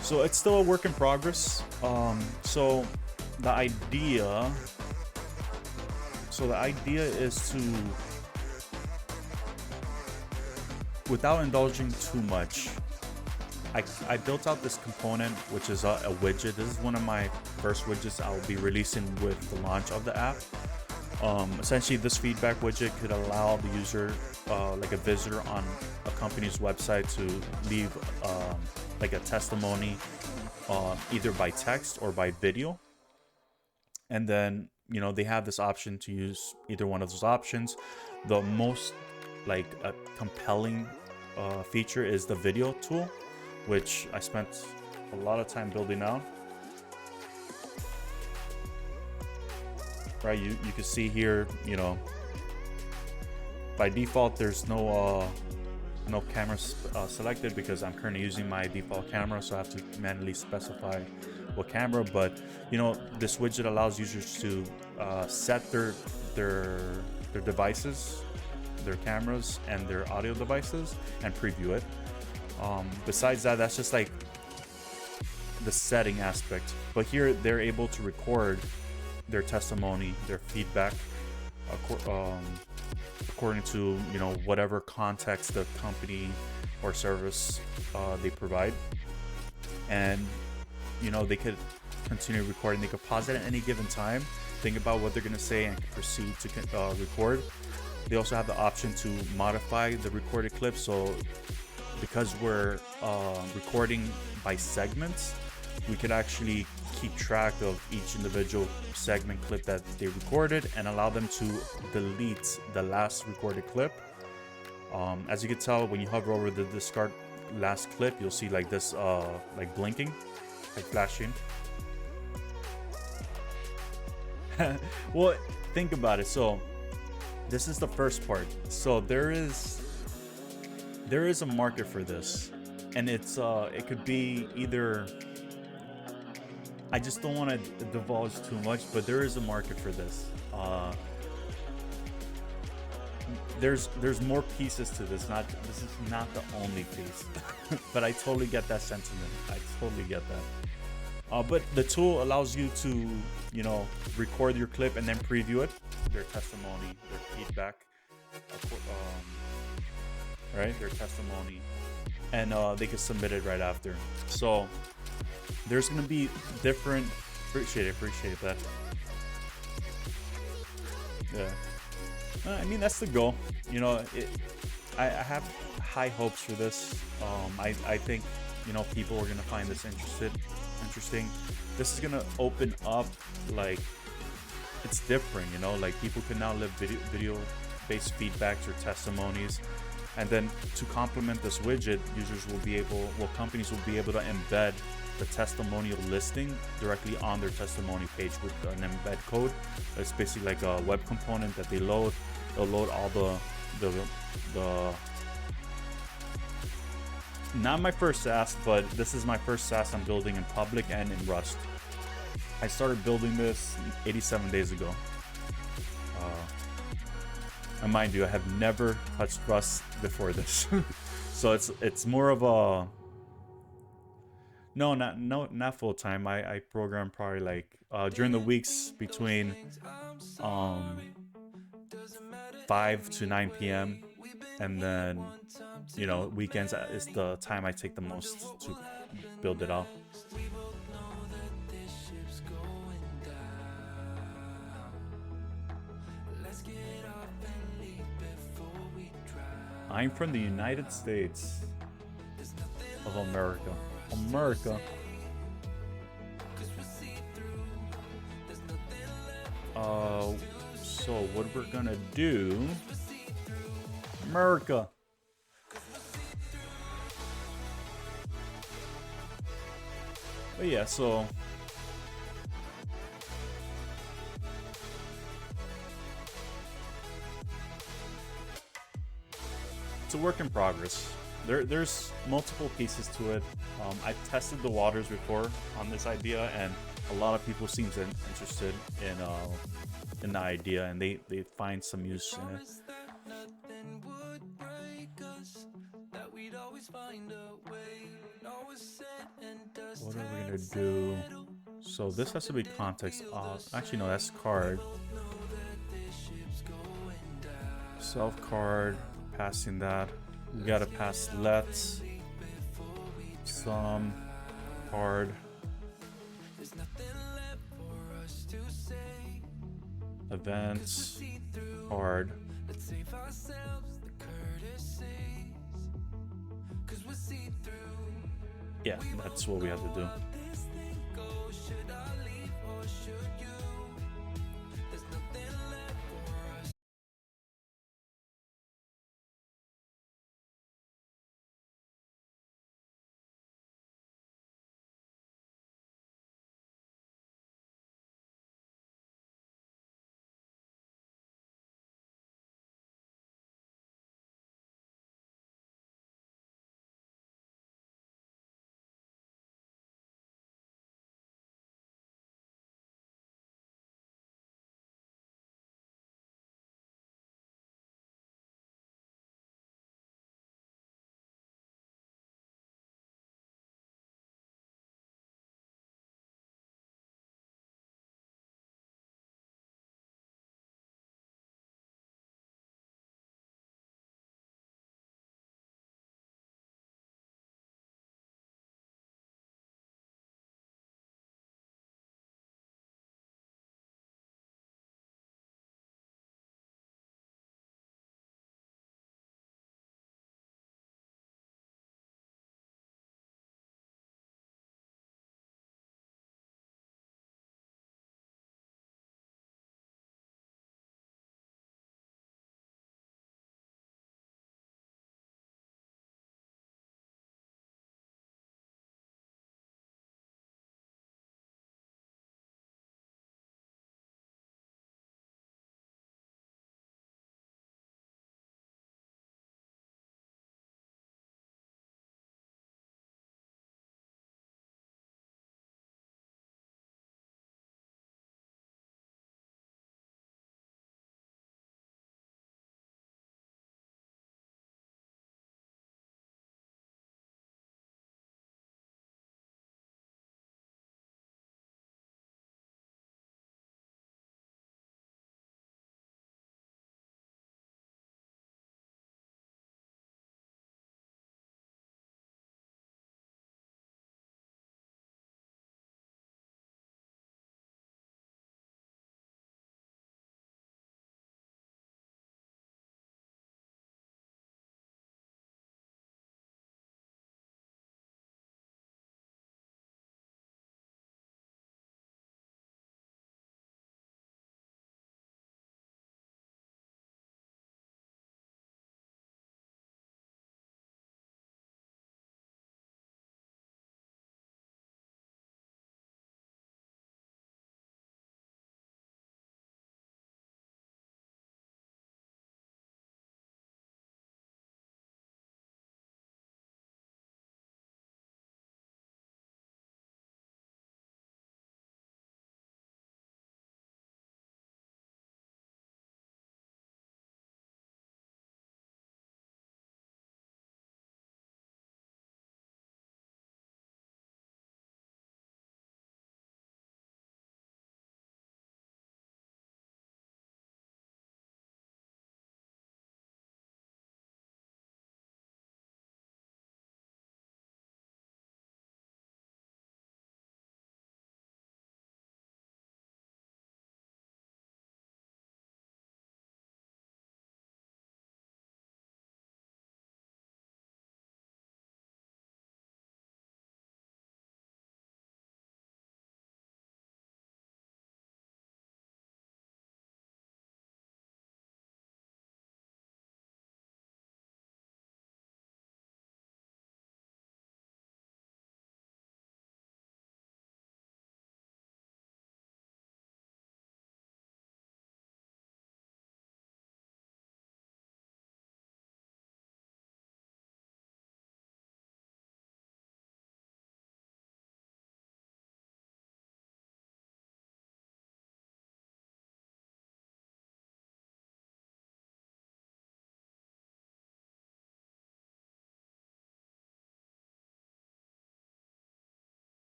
So it's still a work in progress. So the idea is to, without indulging too much, I built out this component, which is a widget. This is one of my first widgets I'll be releasing with the launch of the app. Essentially, this feedback widget could allow the user, like a visitor on a company's website, to leave like a testimony, either by text or by video. And then, you know, they have this option to use either one of those options. The most like a compelling feature is the video tool, which I spent a lot of time building out. Right, you can see here, you know, by default there's no camera selected because I'm currently using my default camera, so I have to manually specify what camera. But you know, this widget allows users to set their devices, their cameras and their audio devices, and preview it. Besides that, that's just like the setting aspect. But here they're able to record their testimony, their feedback, according to, you know, whatever context the company or service they provide. And you know, they could continue recording. They could pause it at any given time, think about what they're going to say, and proceed to record. They also have the option to modify the recorded clip. So because we're recording by segments, we could actually keep track of each individual segment clip that they recorded and allow them to delete the last recorded clip. As you can tell, when you hover over the discard last clip, you'll see like this, like blinking, like flashing. Well, think about it. So this is the first part. So there is a market for this, and it's it could be either, I just don't want to divulge too much, but there is a market for this. There's more pieces to this. This is not the only piece, but I totally get that sentiment. I totally get that. But the tool allows you to, you know, record your clip and then preview it, their testimony, their feedback, right? Their testimony, and they can submit it right after. So there's gonna be different. Appreciate that. Yeah. I mean, that's the goal. You know, I have high hopes for this. I think, you know, people are gonna find this interesting. This is gonna open up, like, it's different, you know, like people can now live video-based feedbacks or testimonies, and then to complement this widget, companies will be able to embed the testimonial listing directly on their testimony page with an embed code. It's basically like a web component that they load. They'll load all the not my first SaaS, but this is my first SaaS I'm building in public and in Rust. I started building this 87 days ago. And mind you, I have never touched Rust before this. So it's more of a not full time. I program probably like during the weeks between 5 to 9 p.m. and then, you know, weekends is the time I take the most to build it out. I'm from the United States of America. So what we're gonna do, America. But yeah, so it's a work in progress. There's multiple pieces to it. I tested the waters before on this idea, and a lot of people seem interested in the idea, and they find some use in it. What are we gonna do? So this has to be context. Actually, no, that's card. Self card. Passing that. We gotta pass let's. Some card. Events. Card. Yeah, that's what we have to do.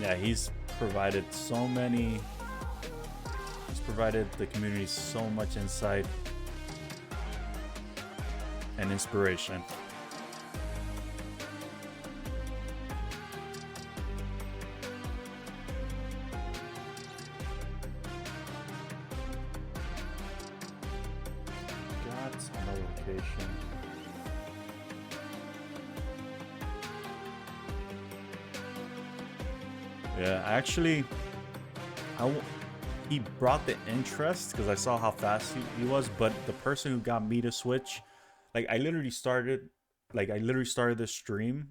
Yeah, he's provided so many. He's provided the community so much insight and inspiration. Got some location. Yeah, actually, he brought the interest because I saw how fast he was, but the person who got me to switch, like I literally started this stream,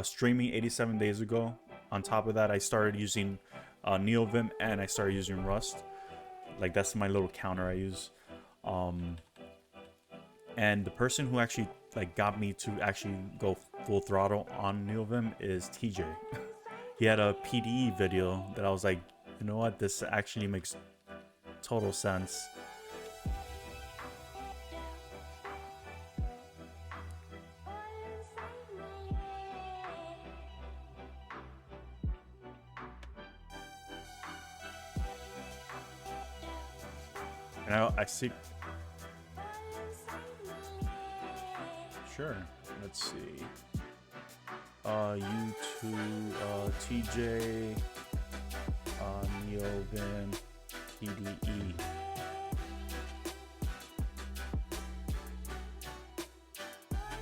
streaming 87 days ago. On top of that, I started using Neovim and I started using Rust. Like that's my little counter I use. And the person who actually like got me to actually go full throttle on Neovim is TJ. He had a PDE video that I was like, you know what, this actually makes total sense. And I see. Sure. Let's see. YouTube, TJ, Neovim, PDE.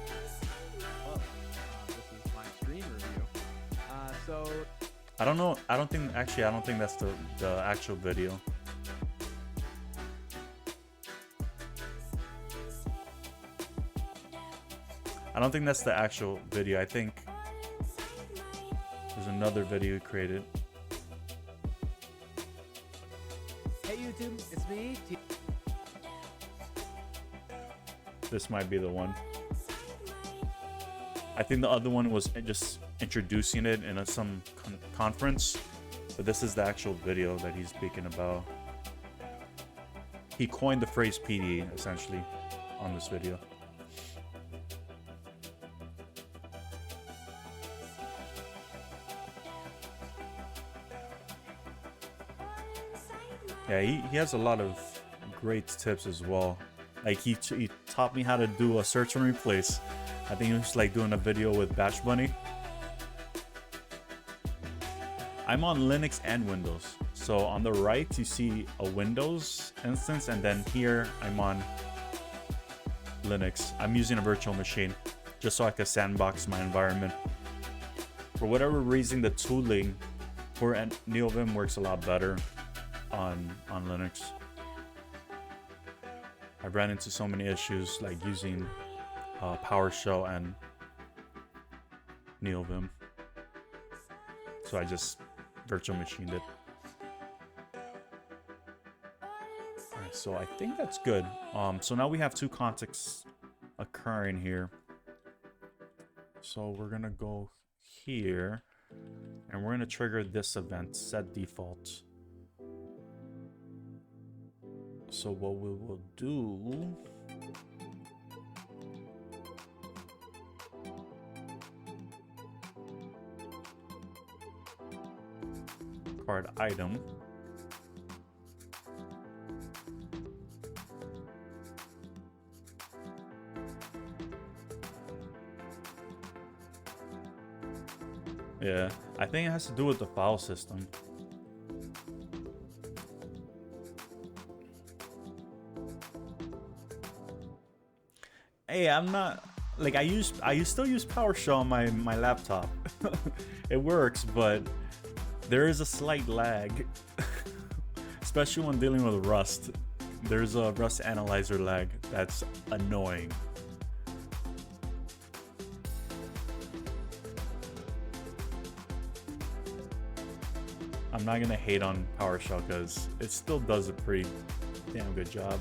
This is my stream review. So I don't know. I don't think that's the actual video. I don't think that's the actual video. I think there's another video he created. hey YouTube, it's me. This might be the one. I think the other one was just introducing it in some conference, but this is the actual video that he's speaking about. He coined the phrase PD essentially on this video. Yeah, he has a lot of great tips as well. Like he taught me how to do a search and replace. I think he was like doing a video with Bash Bunny. I'm on Linux and Windows. So on the right you see a Windows instance, and then here I'm on Linux. I'm using a virtual machine just so I can sandbox my environment. For whatever reason, the tooling for Neovim works a lot better on Linux. I ran into so many issues like using PowerShell and Neovim, so I just virtual machined it. Alright, so I think that's good. So now we have two contexts occurring here. So we're gonna go here and we're gonna trigger this event, set default. So what we will do, card item, yeah, I think it has to do with the file system. Hey, I'm not like I still use PowerShell on my laptop. It works, but there is a slight lag, especially when dealing with Rust. There's a Rust analyzer lag that's annoying. I'm not gonna hate on PowerShell because it still does a pretty damn good job.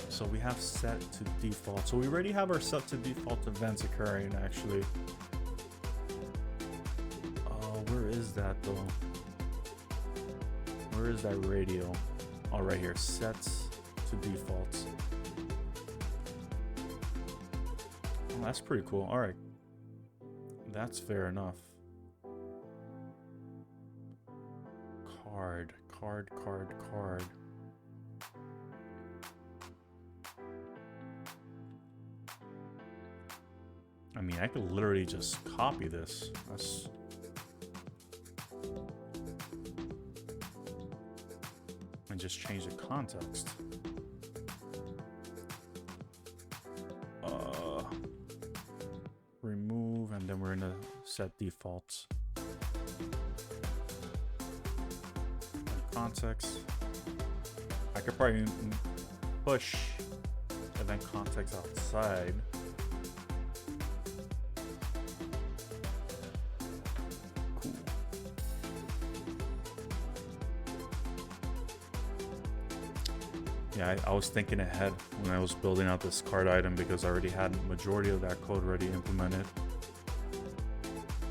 So we have set to default. So we already have our set to default events occurring actually. Where is that though? Where is that radio? Oh, right here, set to default. Oh, that's pretty cool. All right. That's fair enough. Card. I mean, I could literally just copy this. And just change the context. Remove, and then we're gonna set defaults. Context. I could probably push event context outside. Cool. Yeah, I was thinking ahead when I was building out this card item because I already had majority of that code already implemented.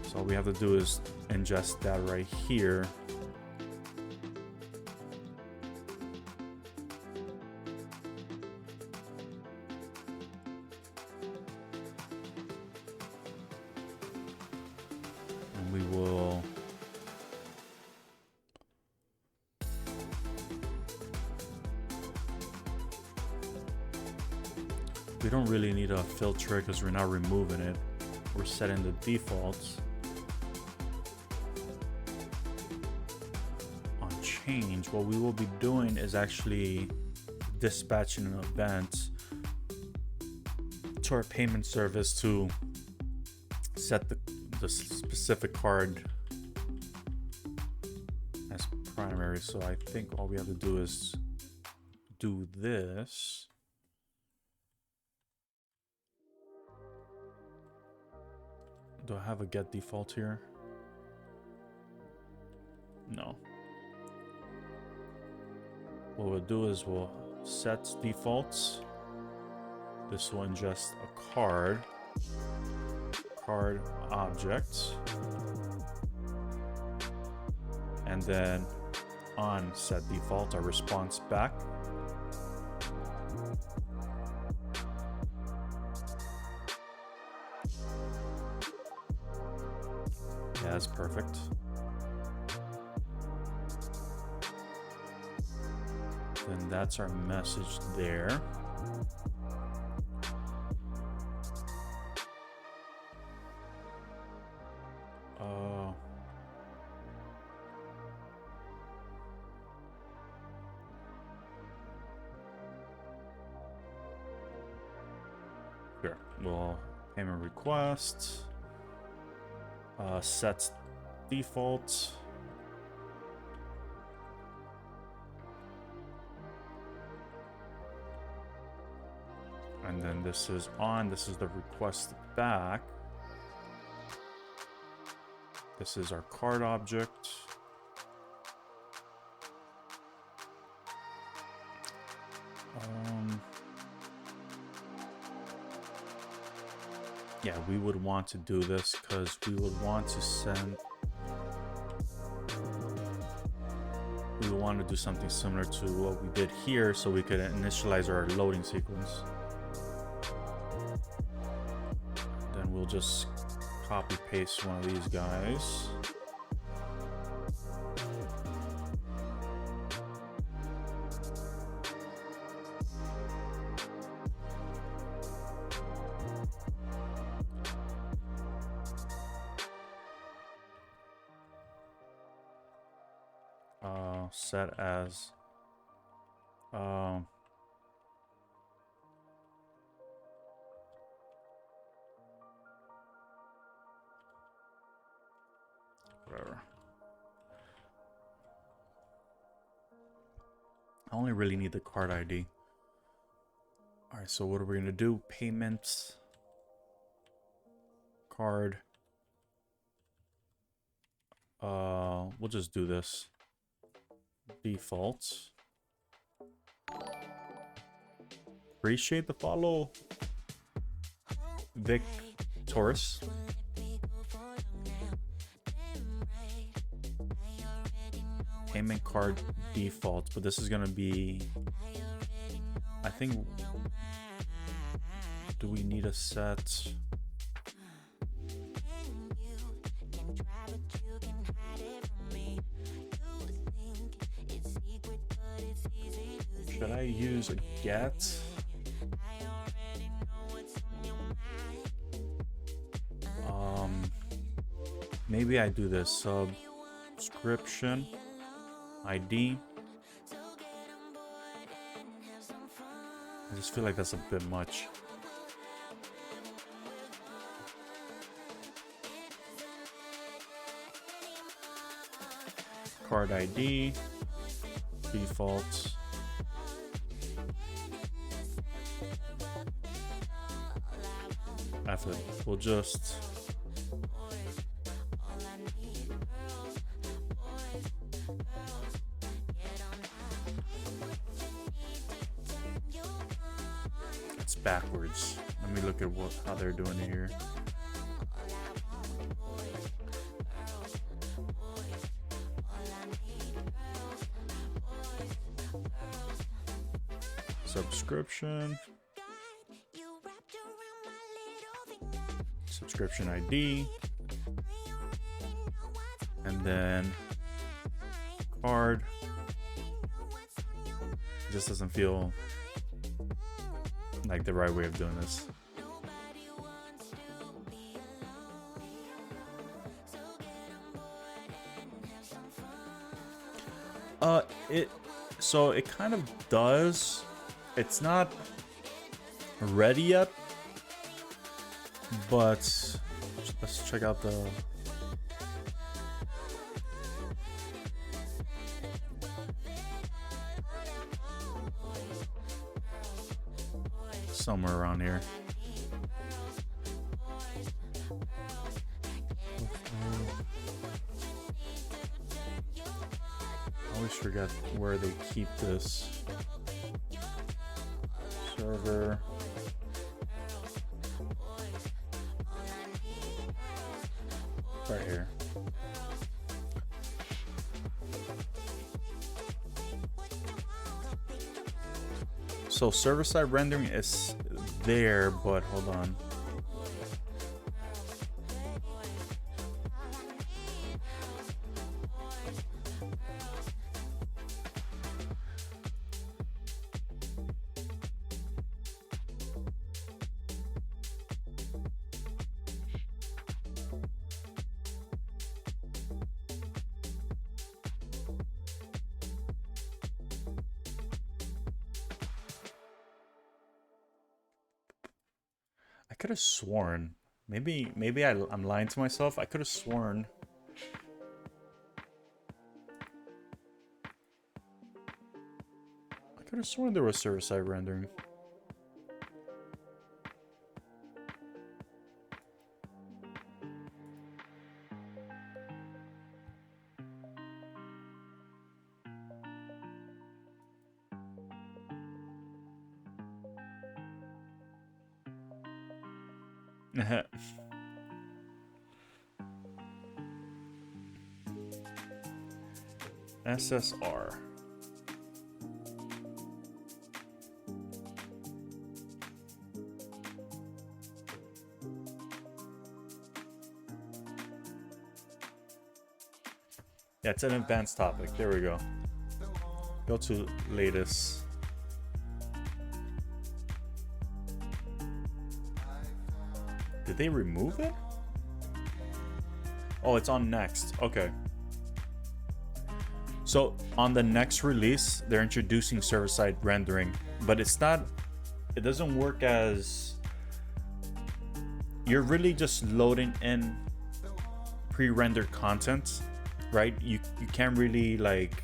So all we have to do is ingest that right here. And we will we don't really need a filter because we're not removing it. We're setting the defaults. On change, what we will be doing is actually dispatching an event to our payment service to set the specific card as primary. So I think all we have to do is do this. Do I have a get default here? No. What we'll do is we'll set defaults. This will ingest a card object, and then on set default, our response back. Yeah, that's perfect. Then that's our message there. Sure. Well, payment request. Sets default. And then this is on. This is the request back. This is our card object. Yeah, we would want to do this because we would want to send. We would want to do something similar to what we did here so we could initialize our loading sequence. Then we'll just copy paste one of these guys. Set as whatever. I only really need the card ID. All right, so what are we gonna do? Payments, card. We'll just do this. Defaults. Appreciate the follow, Vic Taurus. Payment card default, but this is gonna be, I think, do we need a set? use a get. Maybe I do this subscription ID. I just feel like that's a bit much. Card ID, default. After we'll just it's backwards. Let me look at how they're doing it here. Subscription. Subscription ID. And then card. It just doesn't feel like the right way of doing this. So it kind of does. It's not ready yet, but let's check out the somewhere around here. I always forget where they keep this. Server. Right here. So server-side rendering is there, but hold on. I could have sworn, maybe I'm lying to myself. I could have sworn there was server-side rendering. SSR. Yeah, it's an advanced topic. There we go. Go to latest. Did they remove it? Oh, it's on next. Okay. So on the next release, they're introducing server-side rendering, but it doesn't work as, you're really just loading in pre-rendered content, right? You can't really like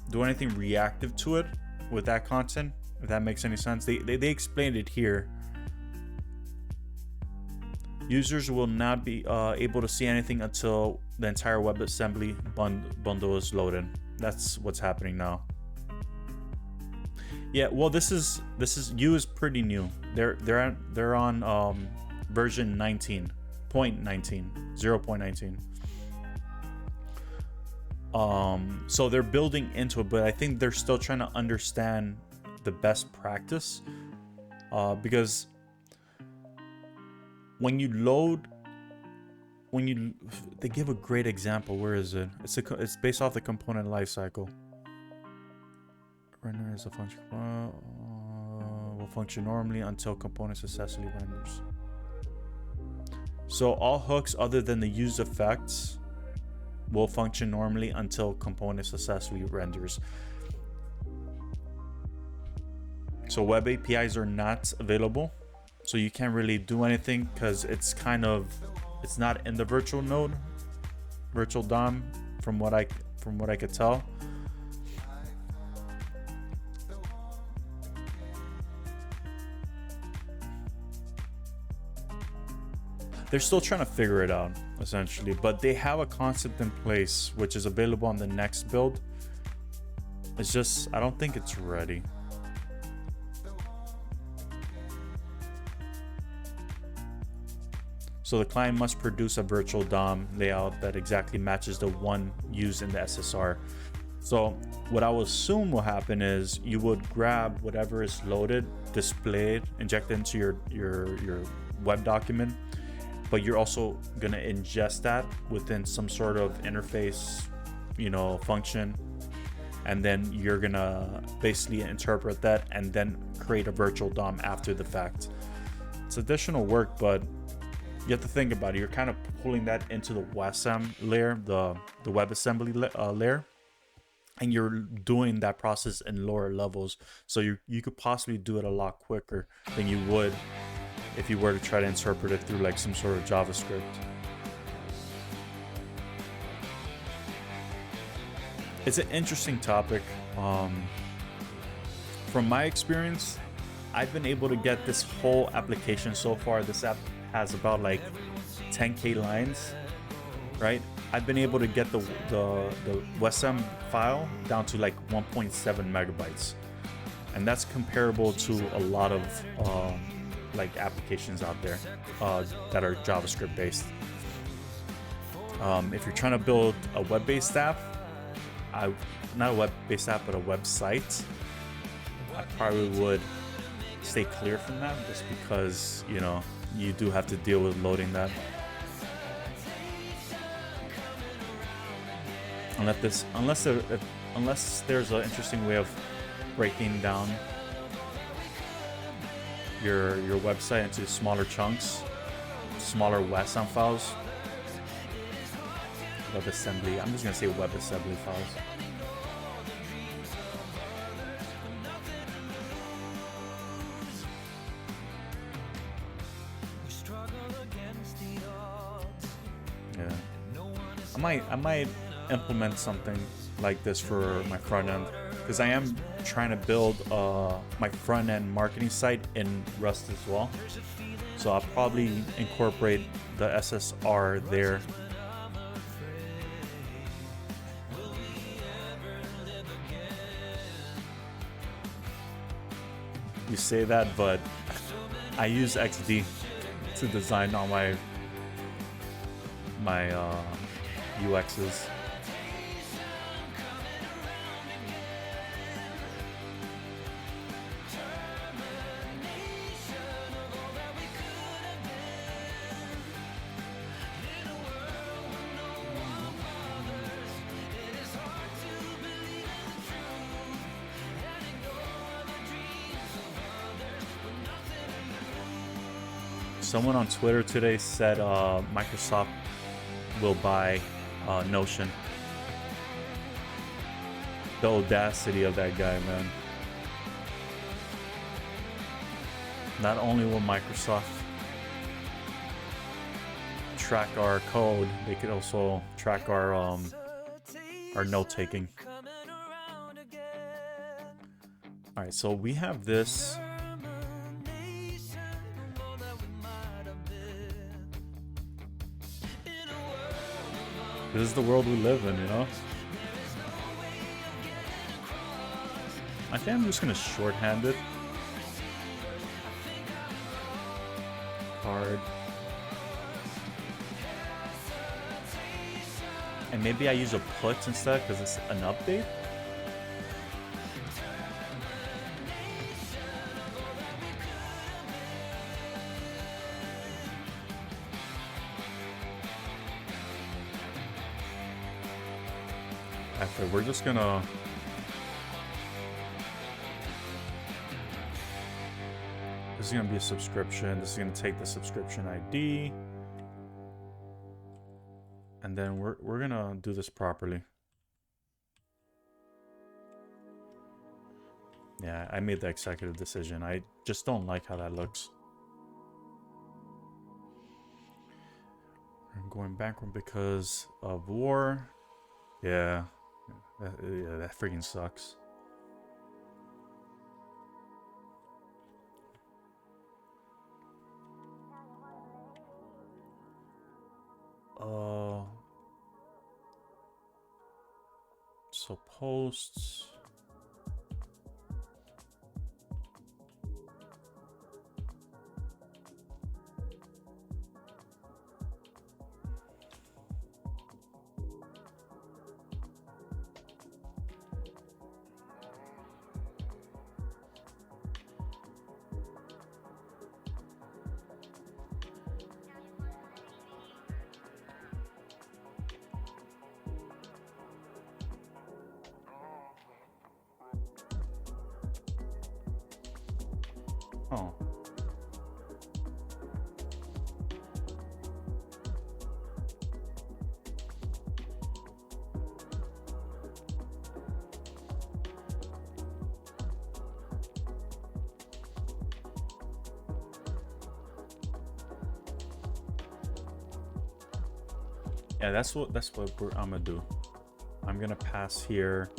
do anything reactive to it with that content, if that makes any sense. They explained it here. Users will not be able to see anything until the entire WebAssembly bundle is loaded. That's what's happening now. Yeah, well, this is U is pretty new. They're on version 19.19, 0.19. So they're building into it, but I think they're still trying to understand the best practice, because when you load, they give a great example. Where is it? It's based off the component lifecycle. Render is a function will function normally until component successfully renders. So all hooks other than the use effects will function normally until component successfully renders. So web APIs are not available, so you can't really do anything because it's not in the virtual node, virtual DOM, from what I could tell. They're still trying to figure it out, essentially, but they have a concept in place which is available on the next build. It's just, I don't think it's ready. So the client must produce a virtual DOM layout that exactly matches the one used in the SSR. So what I will assume will happen is you would grab whatever is loaded, displayed, inject into your web document, but you're also gonna ingest that within some sort of interface, function, and then you're gonna basically interpret that and then create a virtual DOM after the fact. It's additional work, but you have to think about it. You're kind of pulling that into the WASM layer, the WebAssembly layer, and you're doing that process in lower levels. So you could possibly do it a lot quicker than you would if you were to try to interpret it through like some sort of JavaScript. It's an interesting topic. From my experience, I've been able to get this whole application so far. This app has about like 10K lines, right? I've been able to get the WebAssembly file down to like 1.7 megabytes, and that's comparable to a lot of like applications out there that are JavaScript based. If you're trying to build a web-based app, not a web-based app, but a website, I probably would stay clear from that, just because you do have to deal with loading that. Unless there's an interesting way of breaking down your website into smaller chunks, smaller WASM files. WebAssembly. I'm just gonna say WebAssembly files. Yeah. I might implement something like this for my front end, because I am trying to build my front end marketing site in Rust as well. So I'll probably incorporate the SSR there. You say that, but I use XD to design all my UXs. Someone on Twitter today said Microsoft will buy Notion. The audacity of that guy, man. Not only will Microsoft track our code, they could also track our note taking. All right, so we have this. This is the world we live in, I think I'm just gonna shorthand it. Hard. And maybe I use a put instead because it's an update. After we're just gonna This is gonna be a subscription. This is gonna take the subscription ID. And then we're gonna do this properly. Yeah, I made the executive decision. I just don't like how that looks. I'm going backward because of war. Yeah, that freaking sucks. So posts. Oh. Yeah, that's what I'm gonna do. I'm gonna pass here.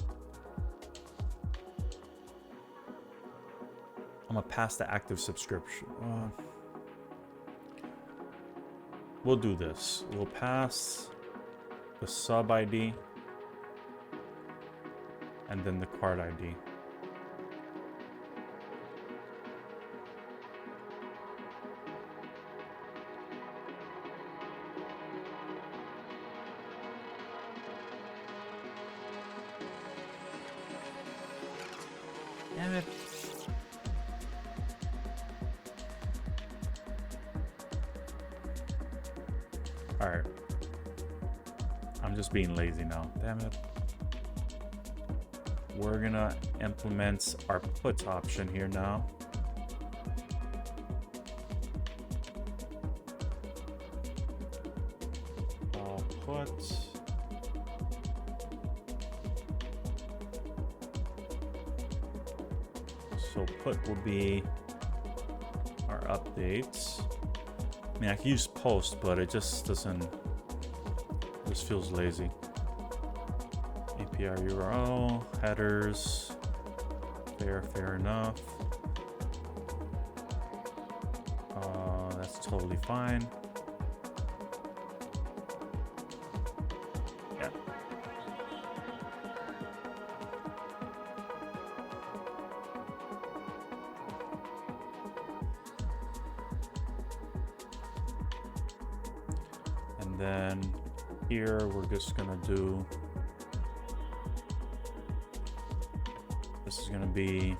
I'm gonna pass the active subscription. We'll do this. We'll pass the sub ID and then the card ID. Damn it. Alright. I'm just being lazy now. Damn it. We're gonna implement our puts option here now. Puts. So put will be our updates. I mean, I can use post, but it just doesn't. Just feels lazy. API URL, headers. Fair enough. That's totally fine. Yeah. And then here we're just gonna do. This is gonna be.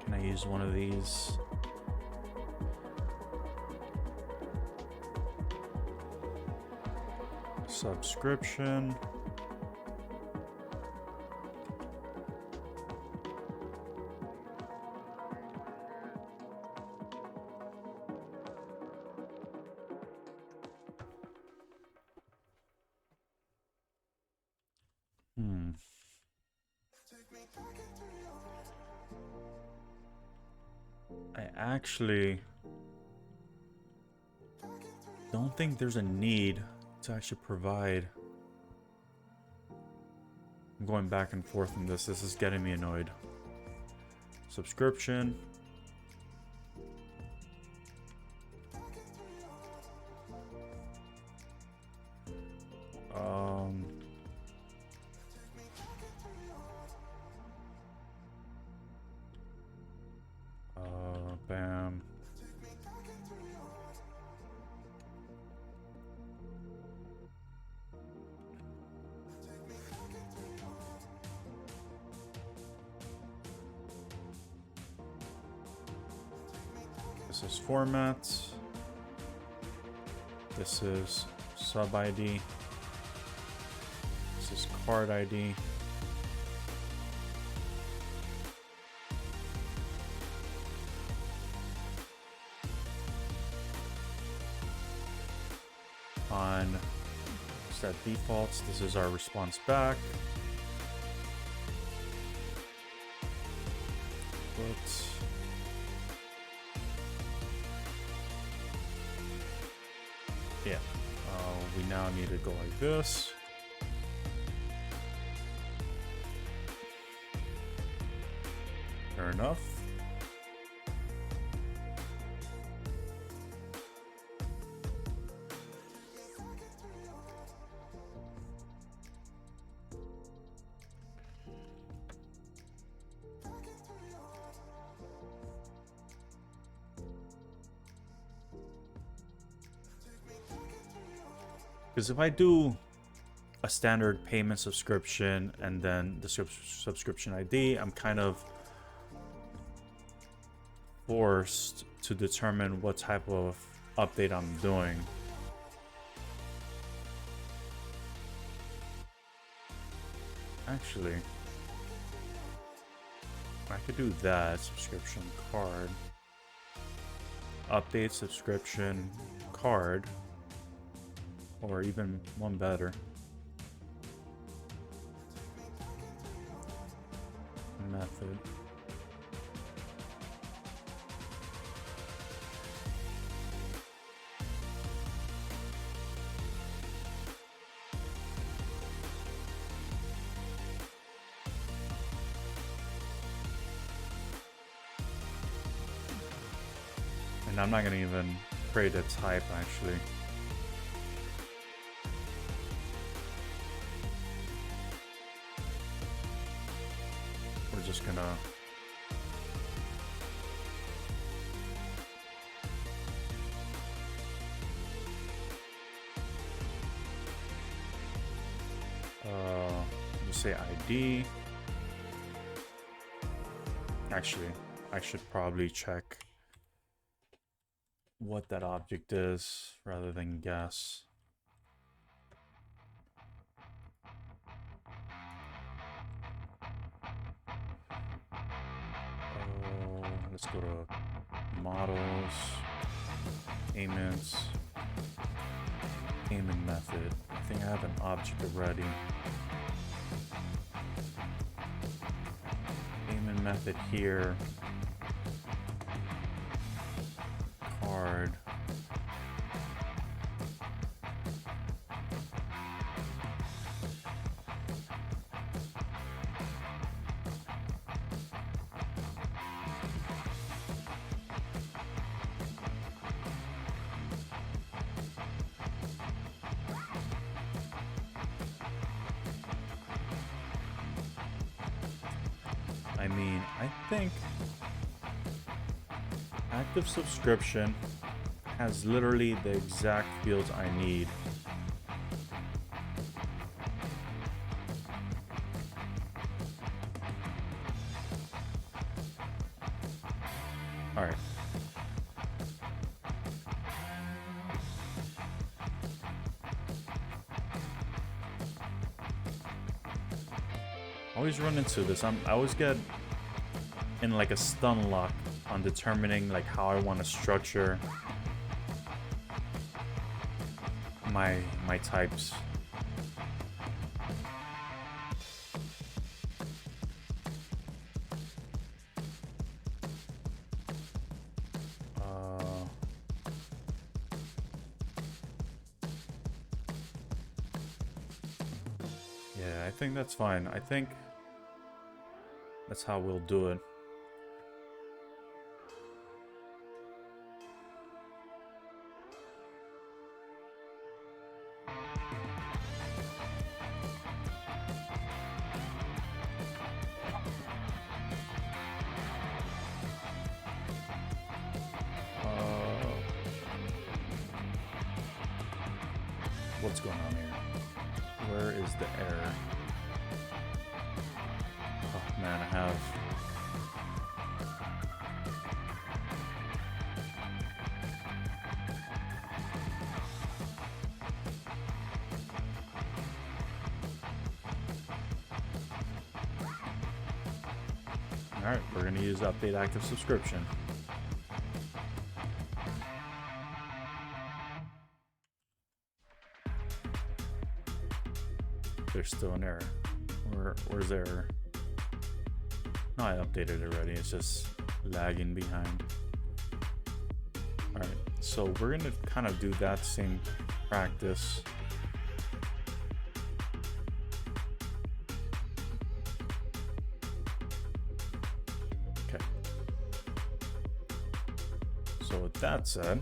Can I use one of these? Subscription. I actually don't think there's a need to actually provide. I'm going back and forth on this. This is getting me annoyed. Subscription. Bam. This is format. This is sub ID. This is card ID. On set defaults, this is our response back. But yeah, we now need to go like this. Fair enough. Because if I do a standard payment subscription and then the subscription ID, I'm kind of forced to determine what type of update I'm doing. Actually, I could do that. Subscription card. Update subscription card. Or even one better. Method. And I'm not gonna even create a type actually. We're just gonna say ID. Actually, I should probably check what that object is rather than guess. Let's go to models, payments, payment method. I think I have an object already. Payment method here. Card. I mean, I think active subscription has literally the exact fields I need. All right. I always run into this. I always get in like a stun lock on determining like how I want to structure my types. Yeah, I think that's fine. I think that's how we'll do it. What's going on here? Where is the error? Oh man, I have Alright, we're going to use update active subscription. There's still an error. Where's the error? No, I updated it already. It's just lagging behind. Alright, so we're going to kind of do that same practice. Okay. So with that said,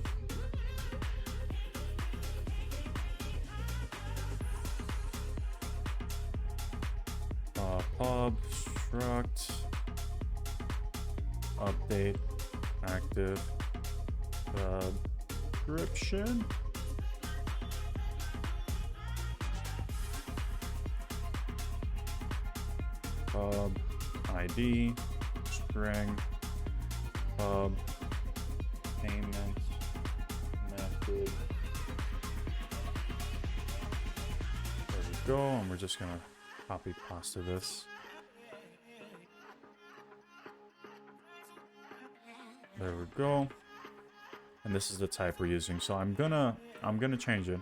pub struct update active subscription. Pub ID string pub payment method. There we go, and we're just gonna copy pasta this. There we go. And this is the type we're using. So I'm gonna change it.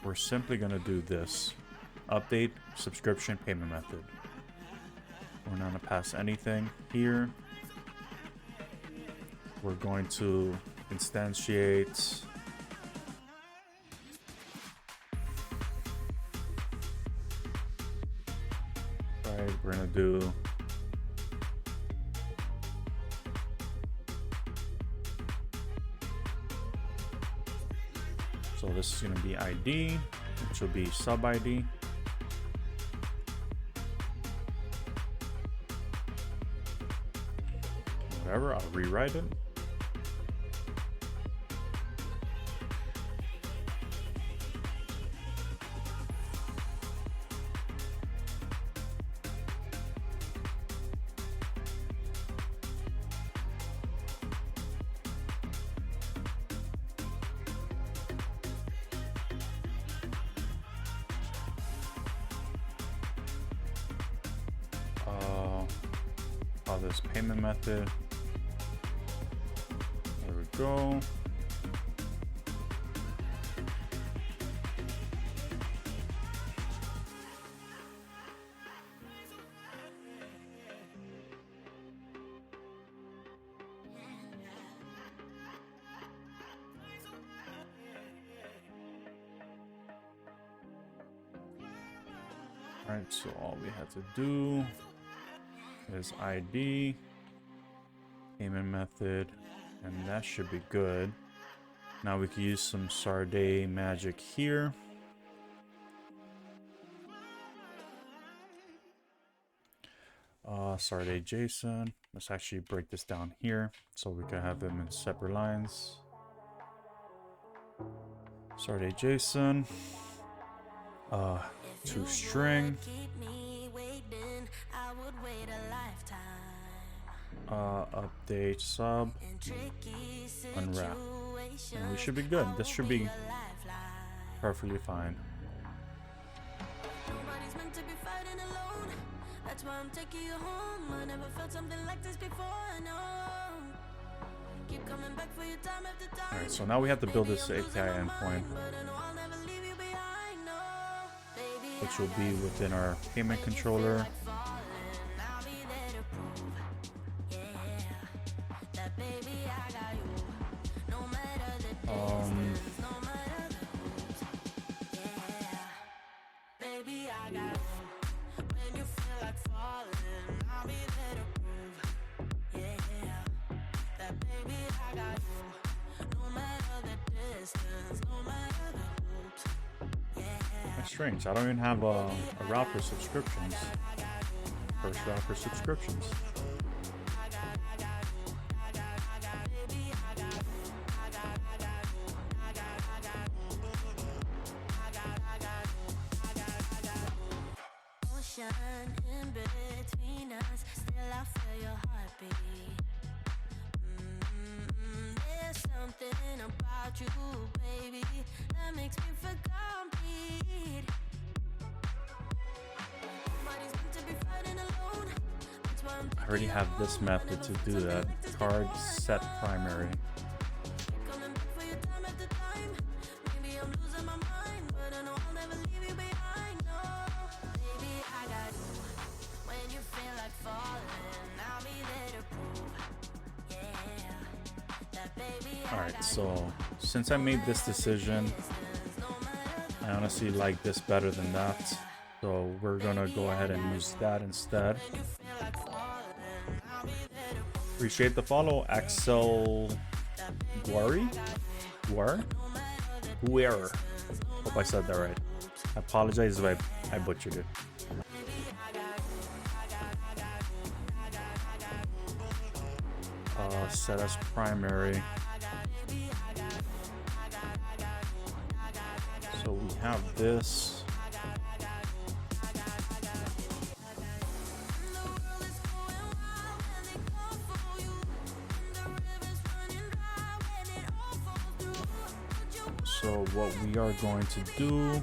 We're simply gonna do this. Update subscription payment method. We're not gonna pass anything here. We're going to instantiate we're gonna do so this is gonna be ID, which will be sub ID. Whatever, I'll rewrite it. This payment method. There we go. All right, so all we had to do is ID, payment method, and that should be good. Now we can use some Sarday magic here. Sarday JSON. Let's actually break this down here so we can have them in separate lines. Sarday JSON. To string. Update sub unwrap, and we should be good. This should be perfectly fine. Nobody's meant to be fighting alone. That's why I'm taking you home. I never felt something like this before. No. Keep coming back for your time after time. All right, so now we have to build this API endpoint, which will be within our payment controller. That's strange. I don't even have a route for subscriptions. First route for subscriptions. In between us, still I feel your heartbeat. There's something about you, baby, that makes me feel complete. I already have this method to do that. Card set primary. Alright, so since I made this decision, I honestly like this better than that. So we're gonna go ahead and use that instead. Appreciate the follow, Axel Guari? Guer. Hope I said that right. I apologize if I butchered it. Set as primary. So we have this. So what we are going to do,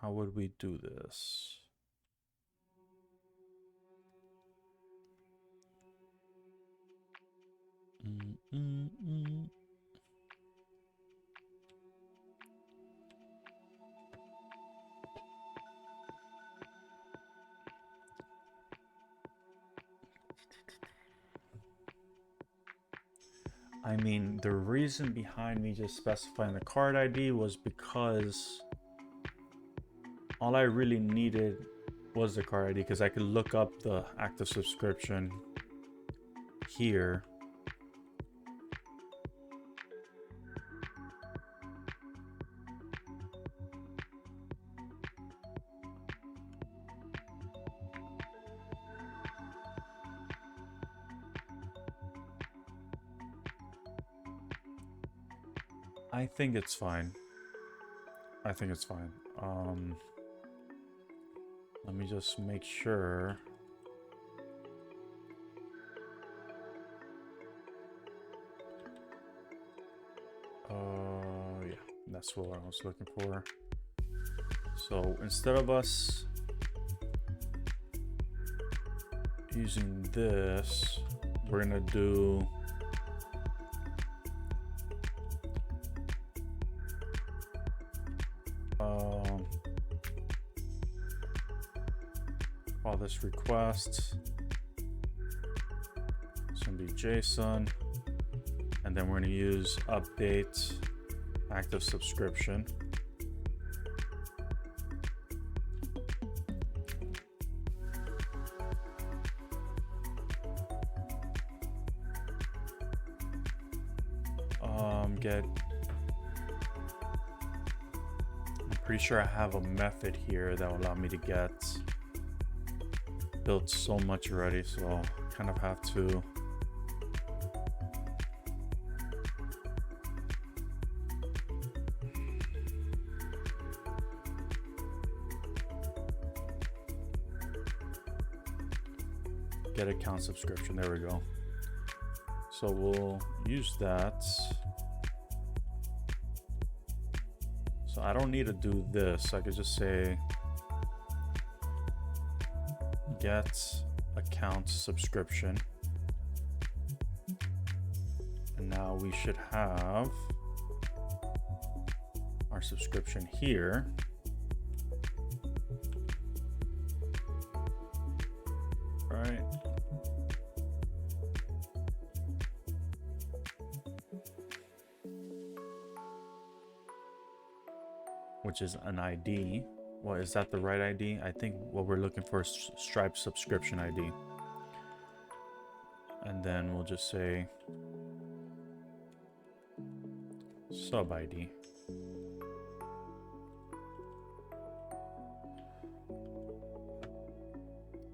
how would we do this? I mean, the reason behind me just specifying the card ID was because all I really needed was the card ID, because I could look up the active subscription here. I think it's fine. I think it's fine. Let me just make sure. Yeah, that's what I was looking for. So instead of us using this, we're gonna do call this request. It's gonna be JSON, and then we're gonna use update active subscription. Get. I'm pretty sure I have a method here that will allow me to get built so much already, so I'll kind of have to get account subscription. There we go. So we'll use that. So I don't need to do this. I could just say get account subscription. And now we should have our subscription here. All right. Which is an ID. Well, is that the right ID? I think what we're looking for is Stripe subscription ID. And then we'll just say sub ID.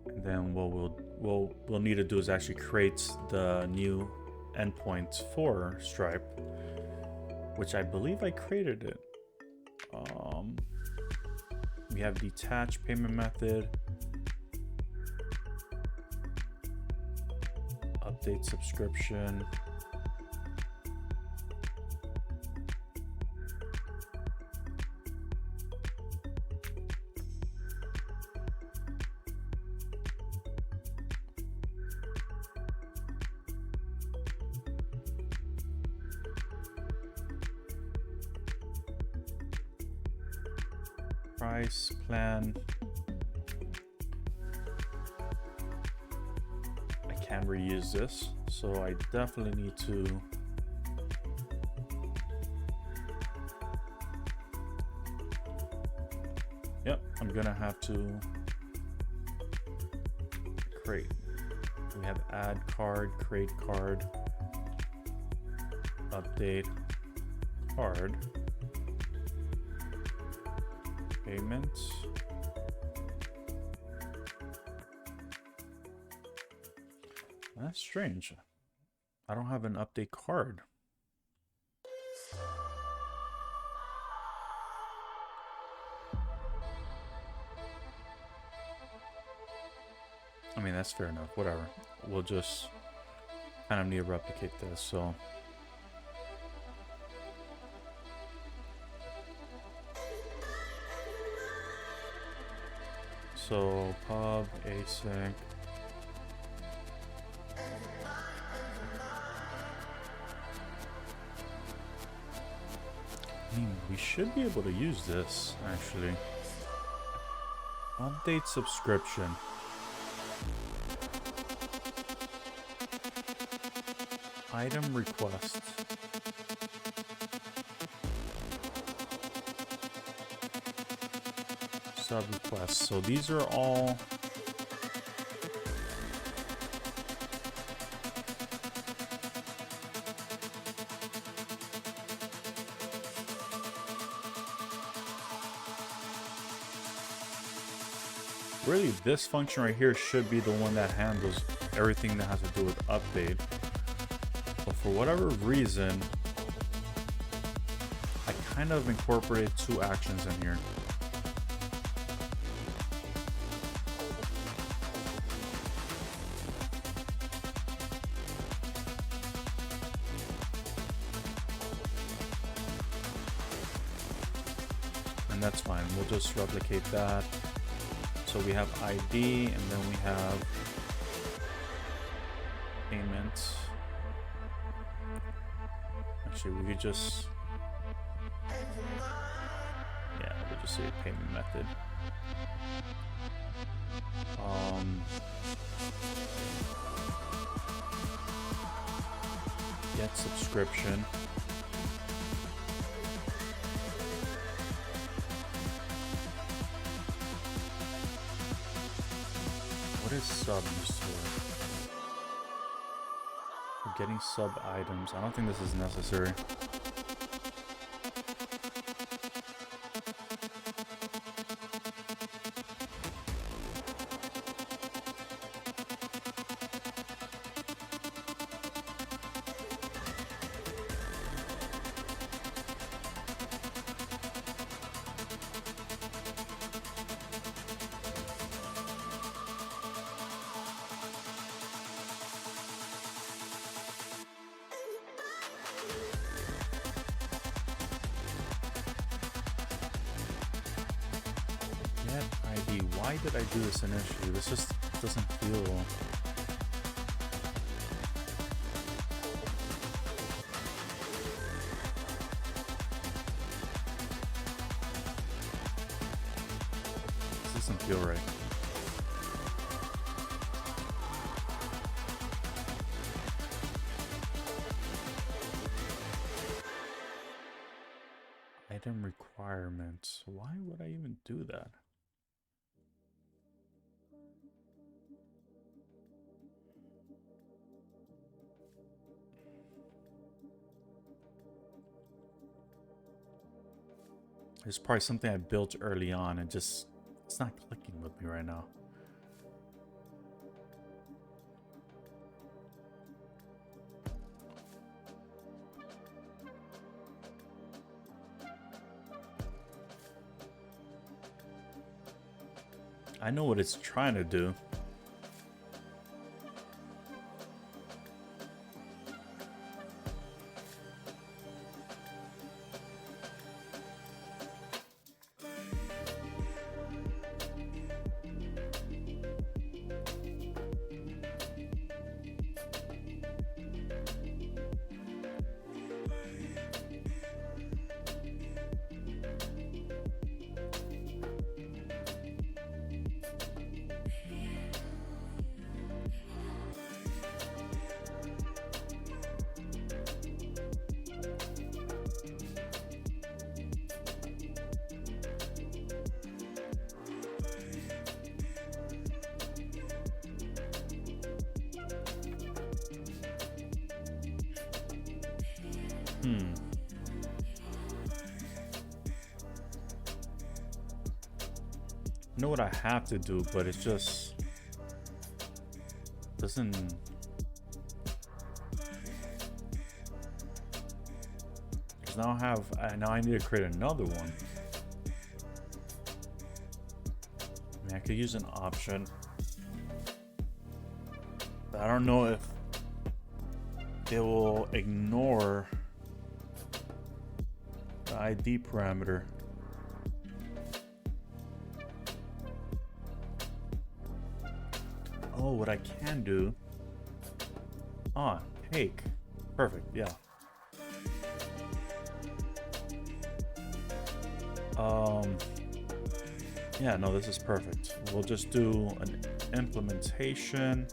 And then what we'll need to do is actually create the new endpoint for Stripe, which I believe I created it. We have detached payment method, update subscription, price plan. I can't reuse this, so I definitely need to I'm gonna have to create. We have add card, create card, update card, payments. That's strange. I don't have an update card. I mean, that's fair enough. Whatever. We'll just kind of need to replicate this. So pub async. I mean, we should be able to use this actually. Update subscription. Item request. Sub requests. So these are all really, this function right here should be the one that handles everything that has to do with update. But for whatever reason, I kind of incorporated two actions in here. And that's fine. We'll just replicate that. So we have ID, and then we have payments. Actually, we could just, yeah, we'll just say payment method. Get subscription. What is sub used for? We're getting sub items. I don't think this is necessary. ID. Why did I do this initially? This just doesn't feel. This doesn't feel right. Item requirements. Why would I even do that? It's probably something I built early on and just, it's not clicking with me right now. I know what it's trying to do. I know what I have to do, but it's just doesn't. Because now I need to create another one. I mean, I could use an option. But I don't know if they will ignore the ID parameter. Oh, what I can do. Take. Perfect, yeah. Yeah, no, this is perfect. We'll just do an implementation,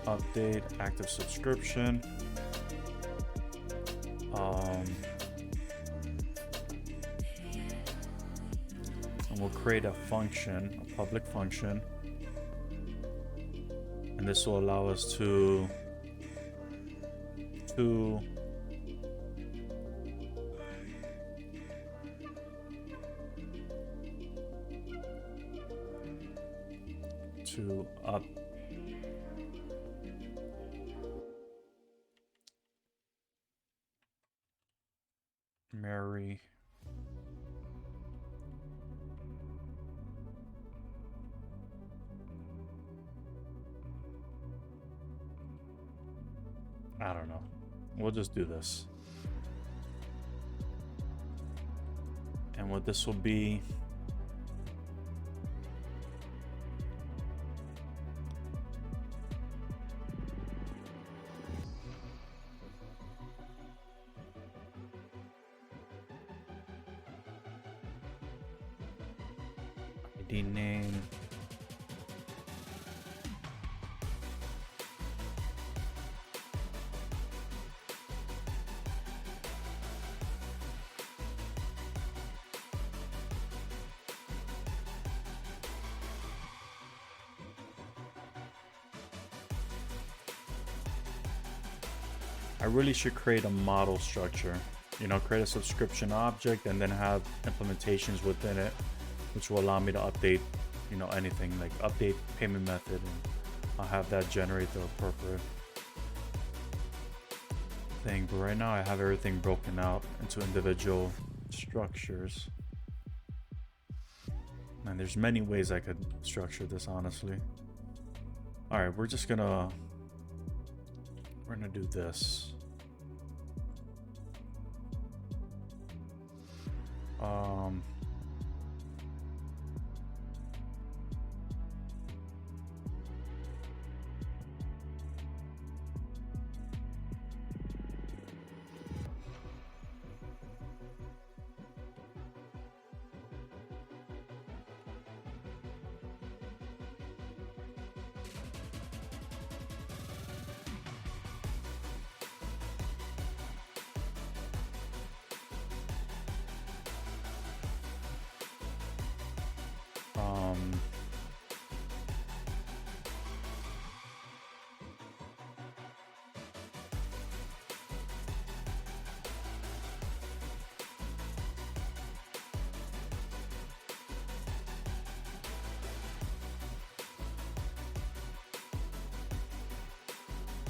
update, active subscription. And we'll create a function, a public function. And this will allow us to up Mary I don't know. We'll just do this. And what this will be, ID name, I really should create a model structure, you know, create a subscription object and then have implementations within it, which will allow me to update, you know, anything like update payment method, and I'll have that generate the appropriate thing. But right now I have everything broken out into individual structures. And there's many ways I could structure this, honestly. All right, we're gonna do this.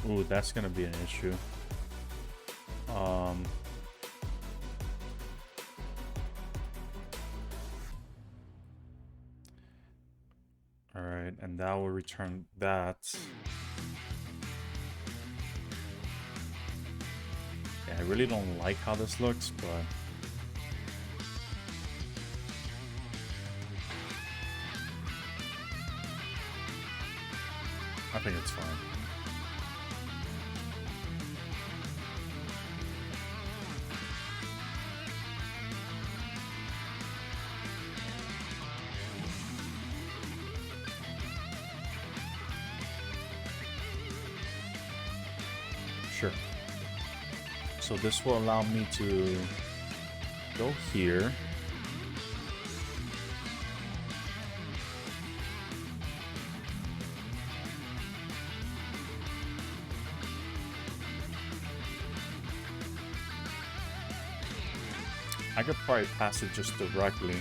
Ooh, that's gonna be an issue. All right, and that will return that. Yeah, I really don't like how this looks, but I think it's fine. Sure. So this will allow me to go here. I could probably pass it just directly.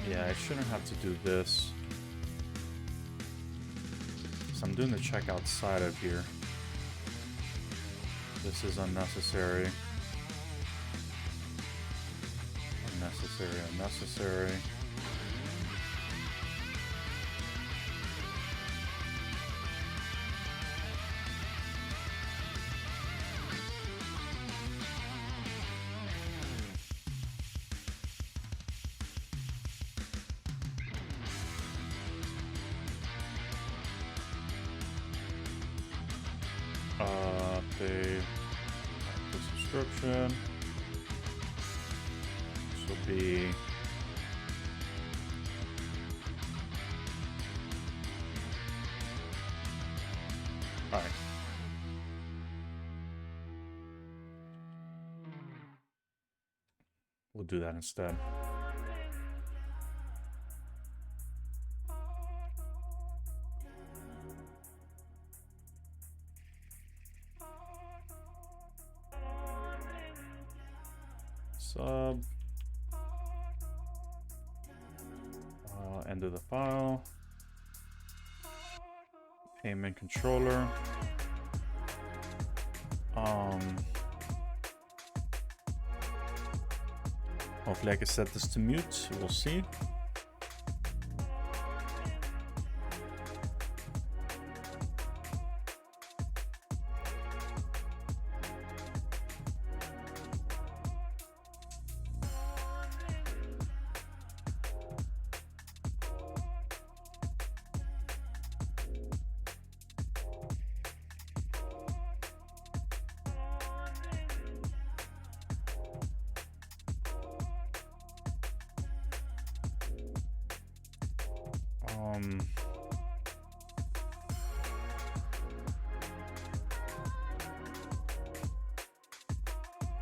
Yeah, I shouldn't have to do this. So I'm doing the check outside of here. This is unnecessary. Unnecessary, unnecessary. Pay the subscription. This will be all right. We'll do that instead. Sub. End of the file. Payment controller. Hopefully I can set this to mute. We'll see.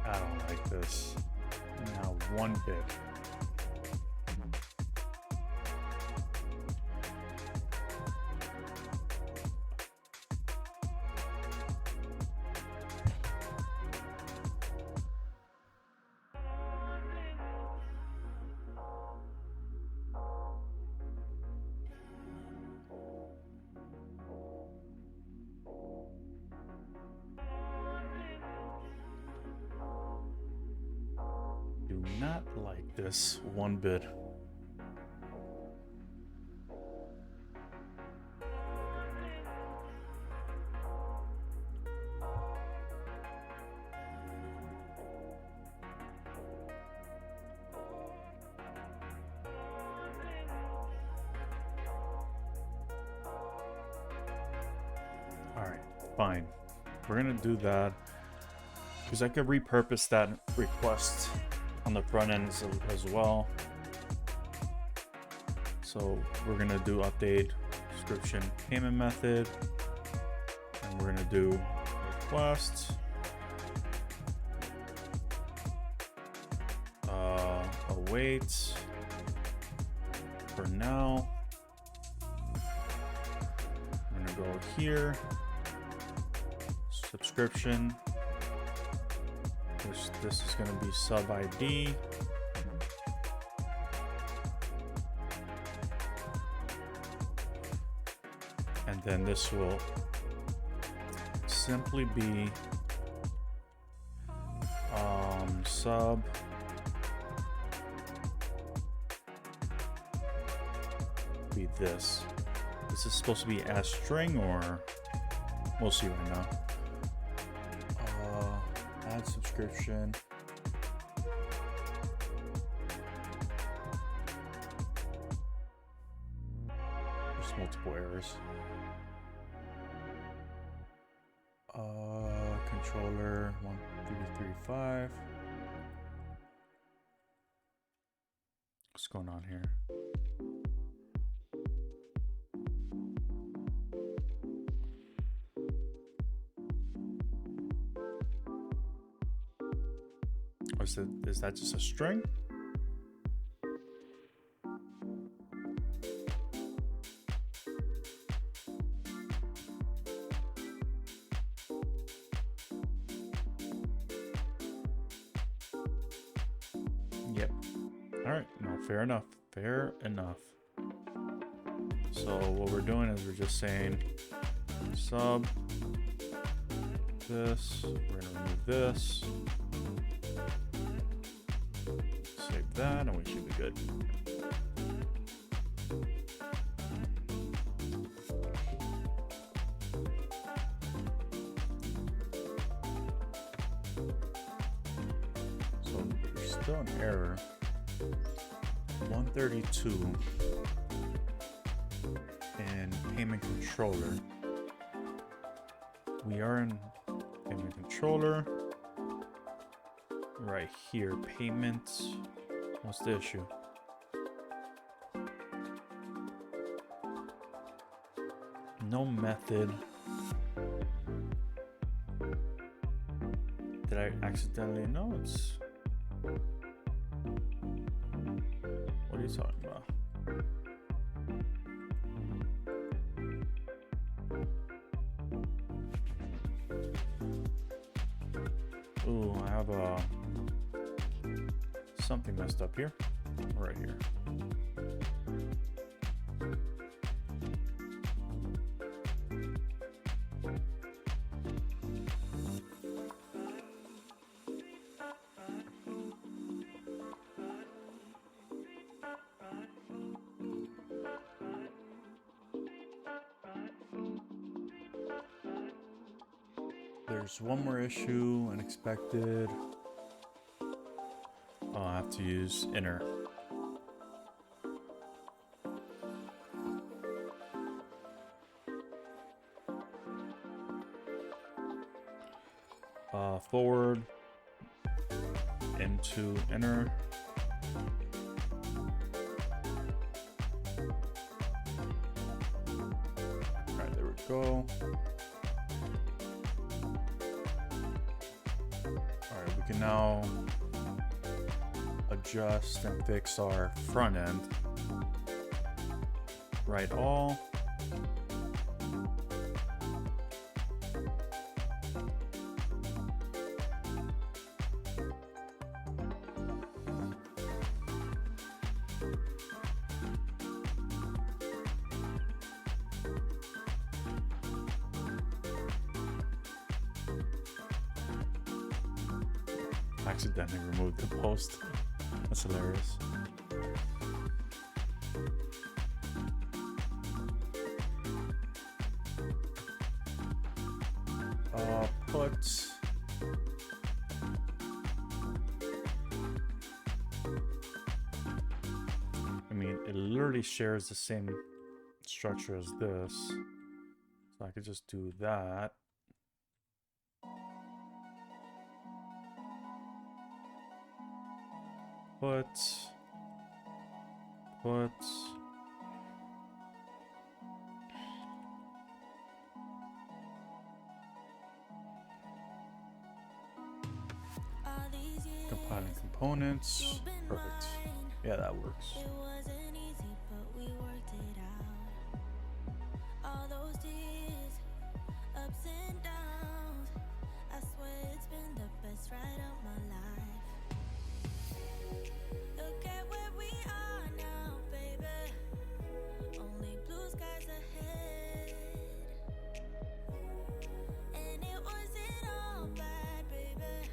I don't like this. Not one bit. Do not like this one bit. All right, fine. We're gonna do that because I could repurpose that request on the front end as well. So we're gonna do update subscription payment method, and we're gonna do request await for now. I'm gonna go here, subscription. This is going to be sub ID. And then this will simply be sub be this. This is supposed to be as string, or we'll see right now. Add subscription. There's multiple errors. Controller 1335. What's going on here? Or is that just a string? Yep. All right. No, fair enough. Fair enough. So what we're doing is we're just saying sub this. We're gonna remove this. Save that, and we should be good. So there's still an error. 132 in payment controller. We are in payment controller right here. Payments. What's the issue? No method. Did I accidentally? No, it's. What are you talking about? Ooh, I have something messed up here. Right here. There's one more issue, unexpected. Oh, I have to use inner. Forward into inner. All right, there we go. All right, we can now adjust and fix our front end. Right all. Accidentally removed the post. That's hilarious. Put I mean, it literally shares the same structure as this, so I could just do that. Put compiling components. Perfect. Yeah, that works. It wasn't easy, but we worked it out. All those tears, ups and downs. I swear it's been the best ride of my life. Look at where we are now, baby. Only blue skies ahead. And it wasn't all bad, baby.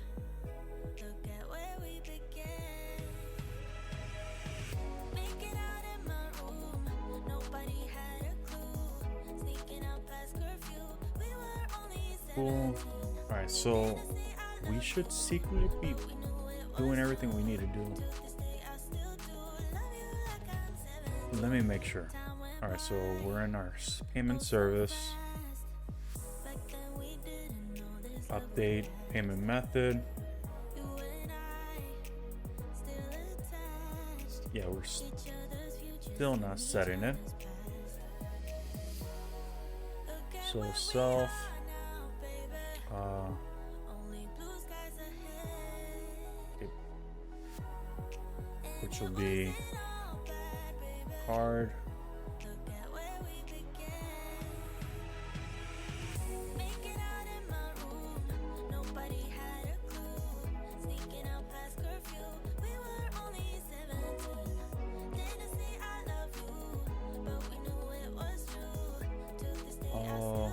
Look at where we began. Making out in my room, nobody had a clue. Sneaking out past curfew, we were only 17. Cool. All right, so we should secretly be doing everything we need to do. Let me make sure. All right, so we're in our payment service. Update payment method. Yeah, we're still not setting it. So self. Okay, which will be card. Oh,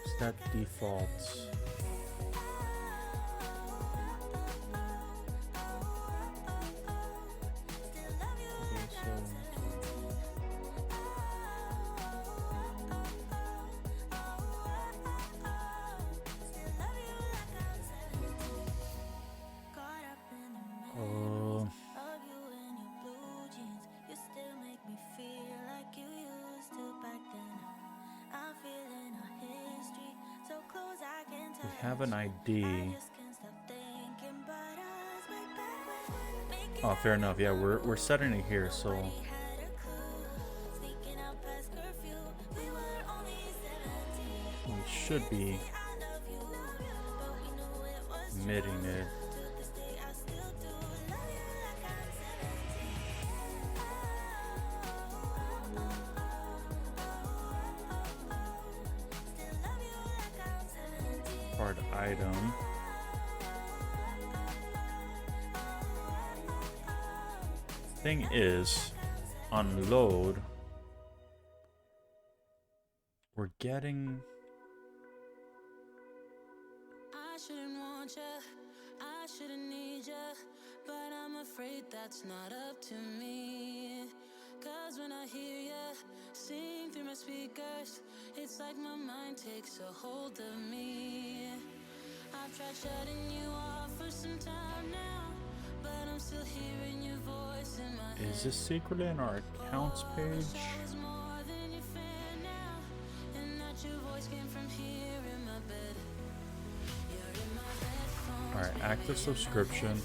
is that default? We have an ID. Oh, fair enough. Yeah, we're setting it here, so we should be emitting it. Card item. Thing is, on load, we're getting. I shouldn't want you, I shouldn't need you, but I'm afraid that's not up to me. Cause when I hear you sing through my speakers, it's like my mind takes a hold of me. I've tried shutting you off for some time now, but I'm still hearing your voice in my head. Is this secretly in our accounts page? Alright, active subscription.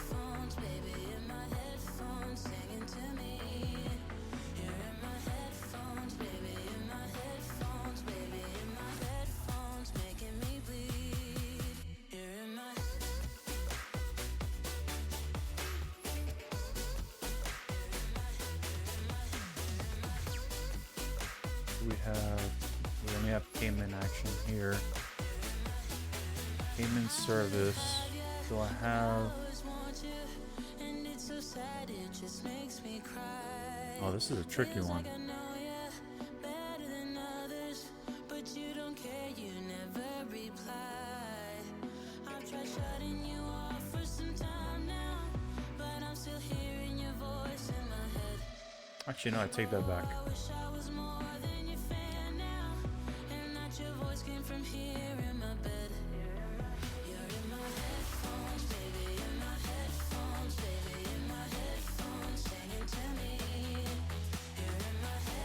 We only have payment action here. Payment service. Do I have? Oh, this is a tricky one. Actually, no, I take that back.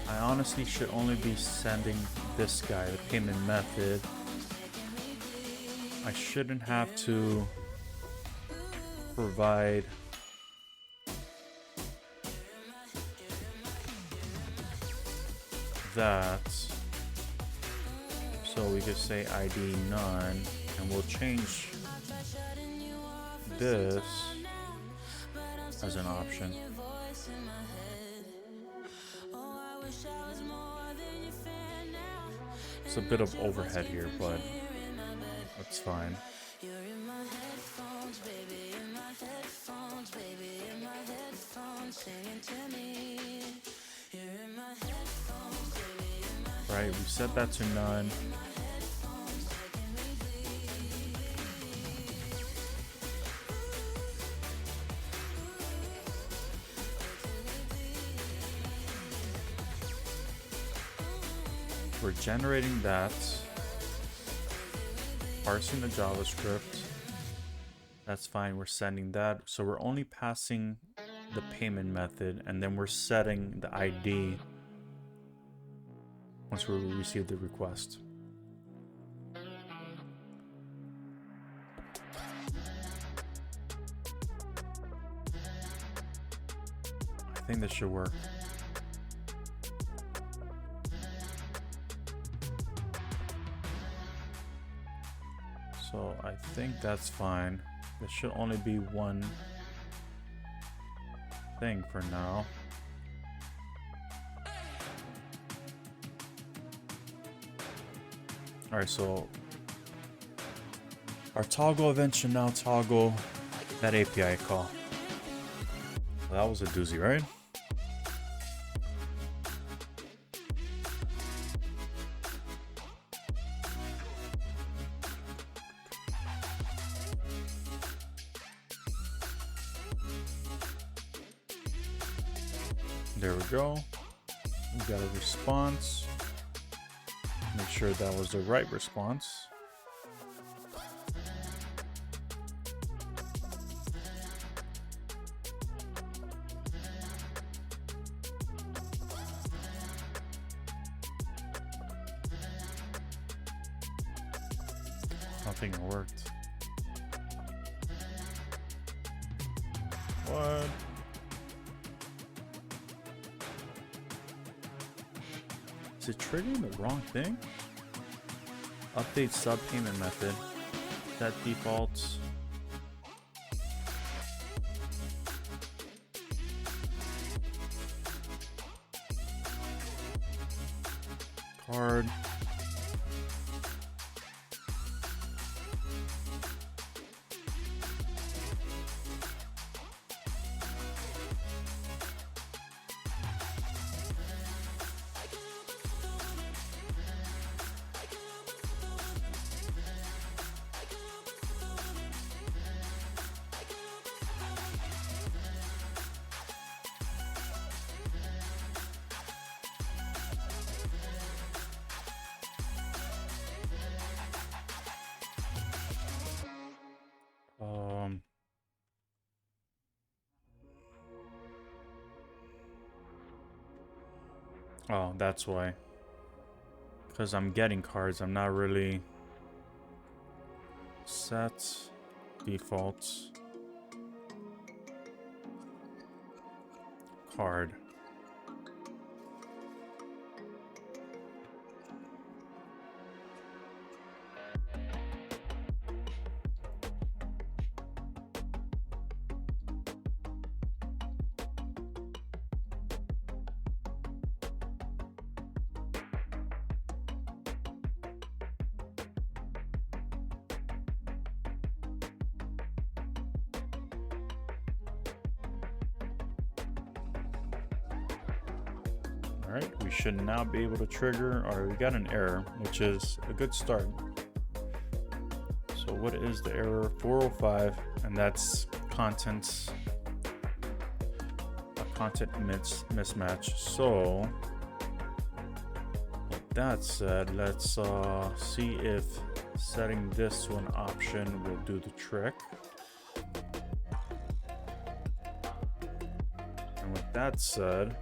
I honestly should only be sending this guy the payment method. I shouldn't have to provide that. So we could say ID none, and we'll change this as an option. It's a bit of overhead here, but that's fine. Right, we set that to none. We're generating that, parsing the JavaScript. That's fine, we're sending that. So we're only passing the payment method, and then we're setting the ID once we receive the request. I think this should work. So I think that's fine. There should only be one thing for now. Alright, so our toggle event should now toggle that API call. Well, that was a doozy, right? There we go. We got a response. Make sure that was the right response. Nothing worked. What? Is it triggering the wrong thing? Update sub payment method. Set defaults. Card. Oh, that's why. Because I'm getting cards, I'm not really set defaults card. Alright, we should now be able to trigger, or we got an error, which is a good start. So what is the error? 405, and that's contents, a content mismatch. So with that said, let's see if setting this to an option will do the trick. And with that said,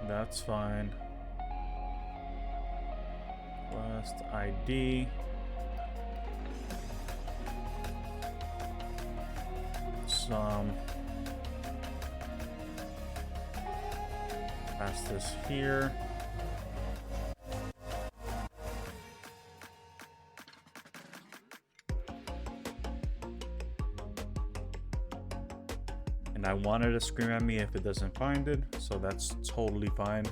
that's fine. Request ID. Some. Pass this here. And I wanted to scream at me if it doesn't find it, so that's totally fine.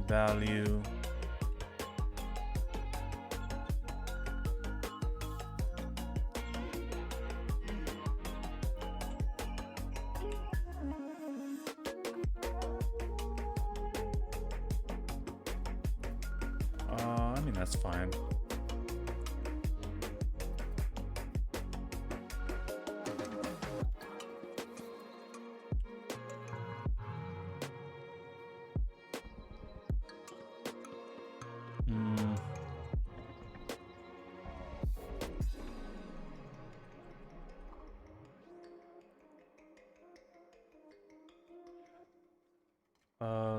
Value. I mean, that's fine.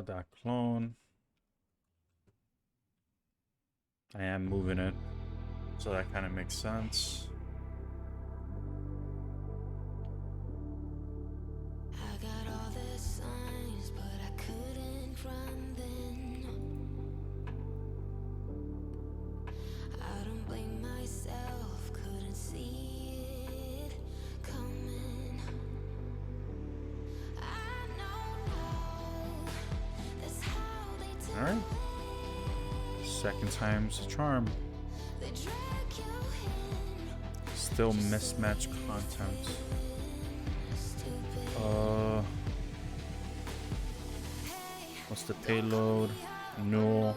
Dot clone. I am moving it, so that kind of makes sense. I got all the signs, but I couldn't run then. I don't blame myself, couldn't see it coming. I know now, that's how they do. All right. Second time's a charm. They drag you in. Still mismatched content. What's the payload? Null.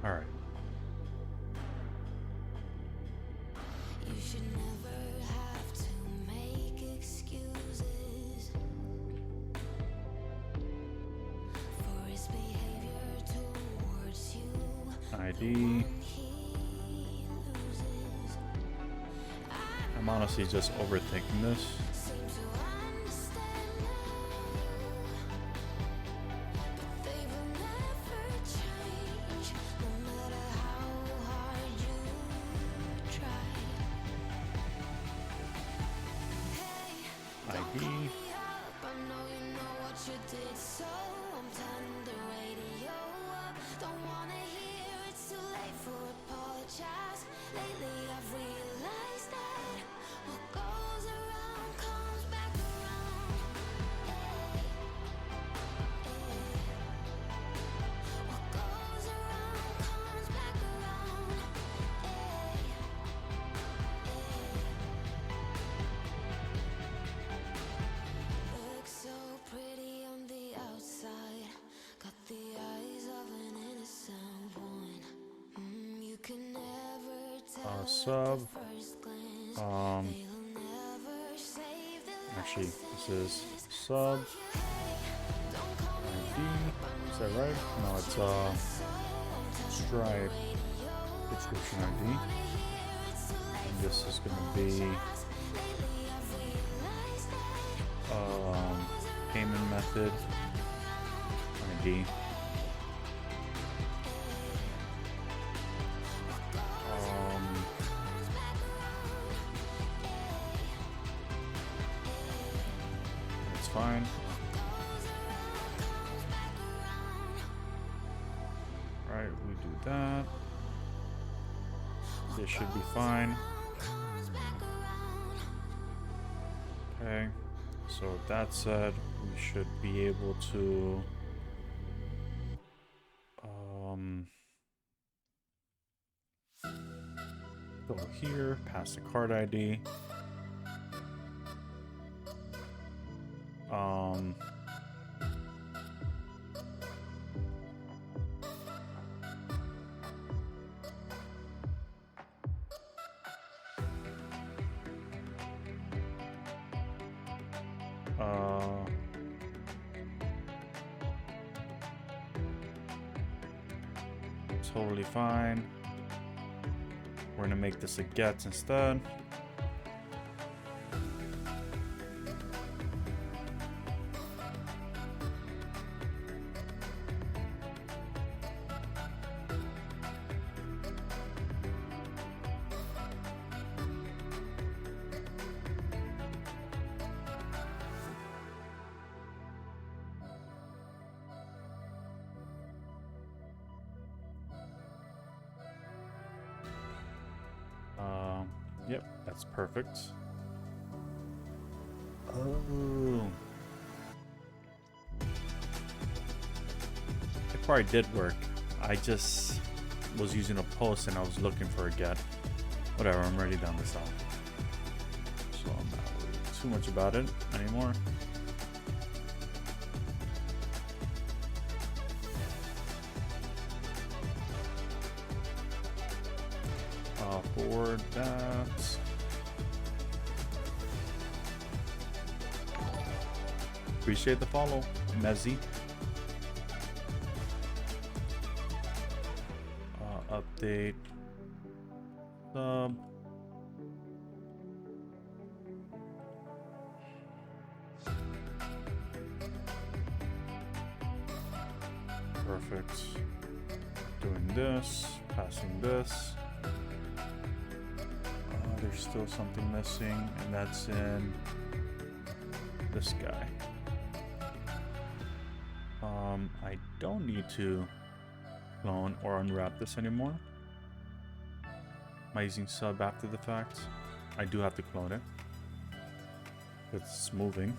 All right. You should never have to make excuses for his behavior towards you. ID. When he loses, I'm honestly just overthinking this. seem to understand now, but they will never change, no matter how hard you try. Hey, ID. call me up, I know you know what you did, so I'm turning the radio up. Don't wanna hear it's too late for apologize. Lately I've realized that what goes around comes back around. Ay, ay. What goes around comes back around. Ay, ay. Looks so pretty on the outside, got the eyes of an innocent one. You can never tell Sub. first glance. Um, They'll never save the actually, this is sub ID. Is that right? No, it's Stripe subscription ID. And this is gonna be payment method ID. That's fine. Right, we do that. This should be fine. Okay, so with that said, we should be able to go here, pass the card ID. Totally fine. We're gonna make this a get instead. Yep, that's perfect. Oh. It probably did work. I just was using a post and I was looking for a get. Whatever, I'm already down this out. So I'm not worried too much about it anymore. Forward that. Appreciate the follow, Mezzy. Update. Sub. Perfect. Doing this, passing this. There's still something missing, and that's in this guy. I don't need to clone or unwrap this anymore. Am I using sub after the fact? I do have to clone it. It's moving.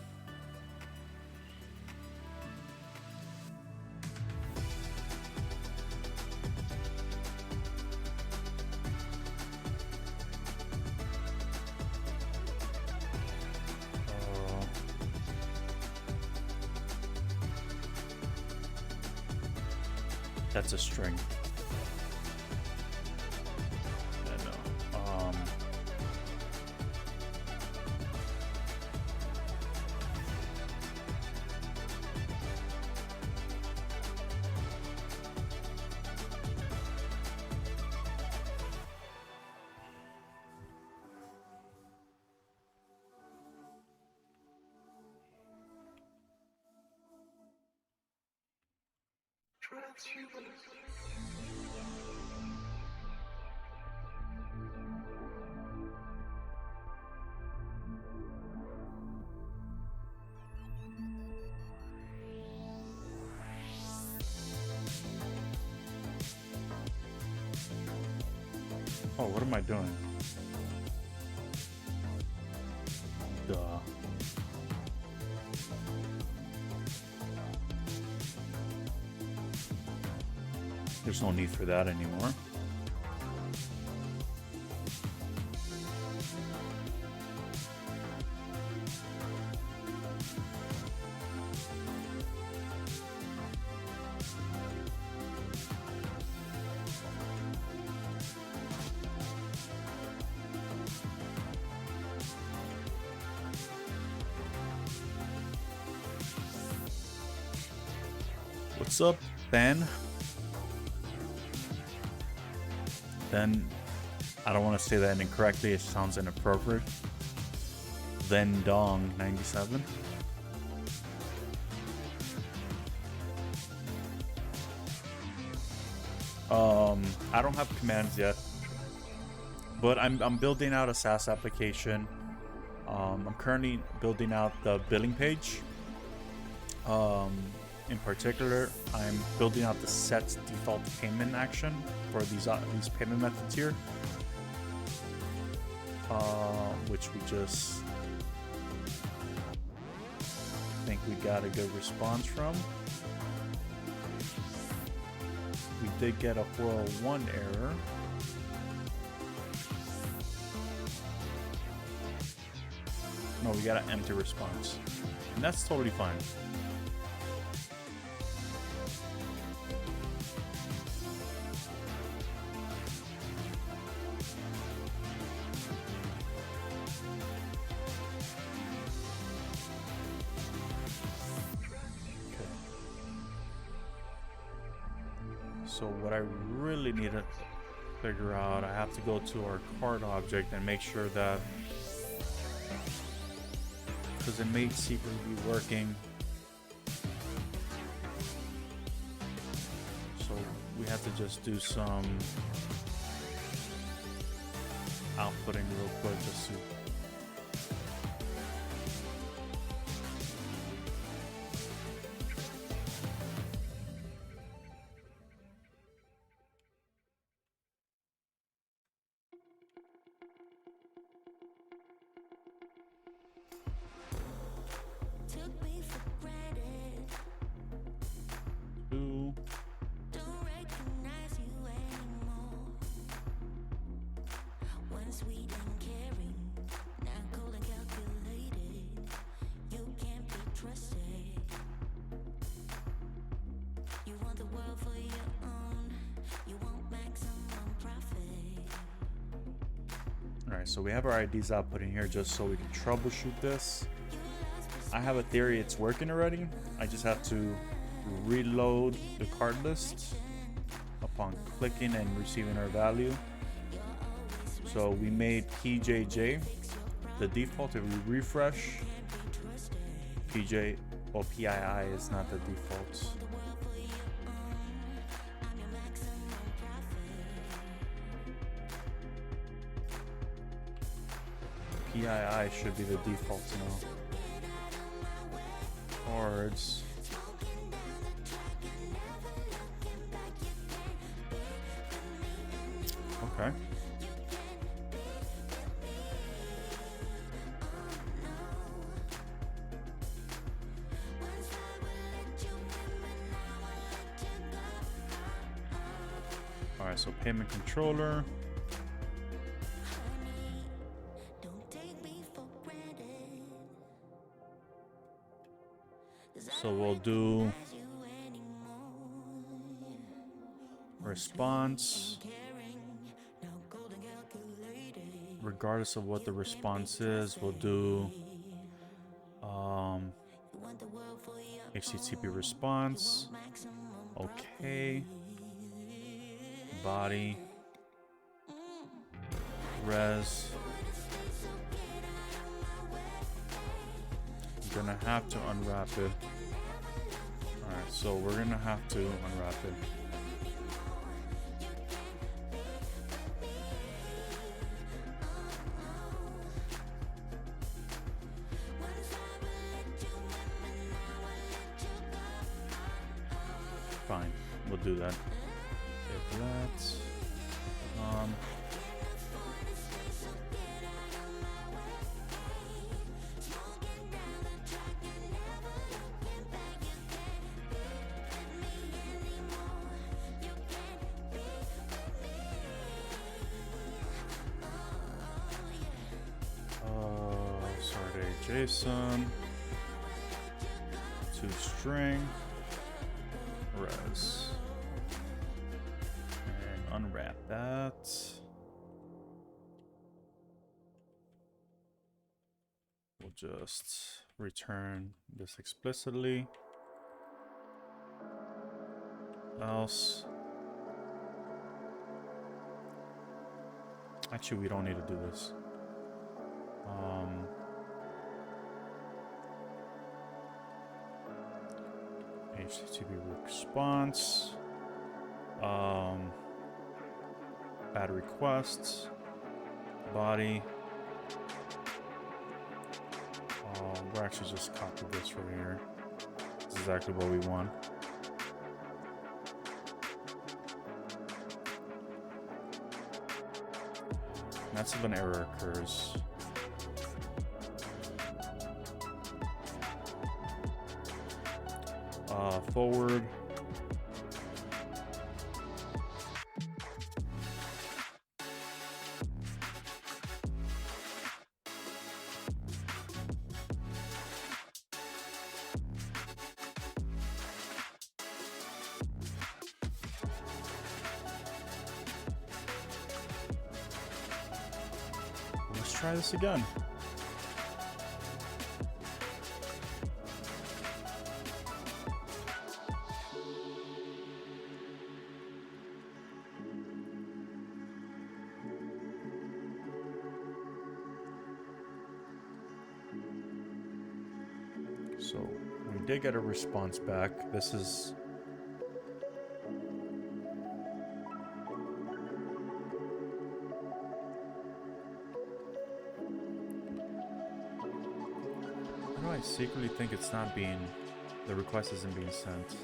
That's a string. No. Oh, what am I doing? Duh. There's no need for that anymore. What's up, Ben? Ben, I don't want to say that incorrectly. It sounds inappropriate. Then Dong 97. I don't have commands yet, but I'm building out a SaaS application. I'm currently building out the billing page. In particular, I'm building out the set default payment action for these payment methods here, which we just think we got a good response from. We did get a 401 error. No, we got an empty response, and that's totally fine. So what I really need to figure out, I have to go to our card object and make sure that, because it may secretly be working. So we have to just do some outputting real quick just to Took me for granted. do. Don't recognize you anymore. Once we didn't caring. Alright, so we have our IDs output in here just so we can troubleshoot this. I have a theory it's working already. I just have to reload the card list upon clicking and receiving our value. So we made PJJ the default. If we refresh, PJ or PII is not the default. PII should be the default now. Cards. Okay. All right, so payment controller. So we'll do response, regardless of what the response is. We'll do HTTP response. Okay. Body. Res. I'm gonna have to unwrap it. Alright, so we're gonna have to unwrap it. Fine, we'll do that. If that. JSON to string res and unwrap that. We'll just return this explicitly. Else. Actually, we don't need to do this. HTTP response, add requests, body. We're actually just copy this right here. This is exactly what we want. And that's if an error occurs. Forward. Let's try this again. So we did get a response back. This is why do I secretly think it's not being, the request isn't being sent?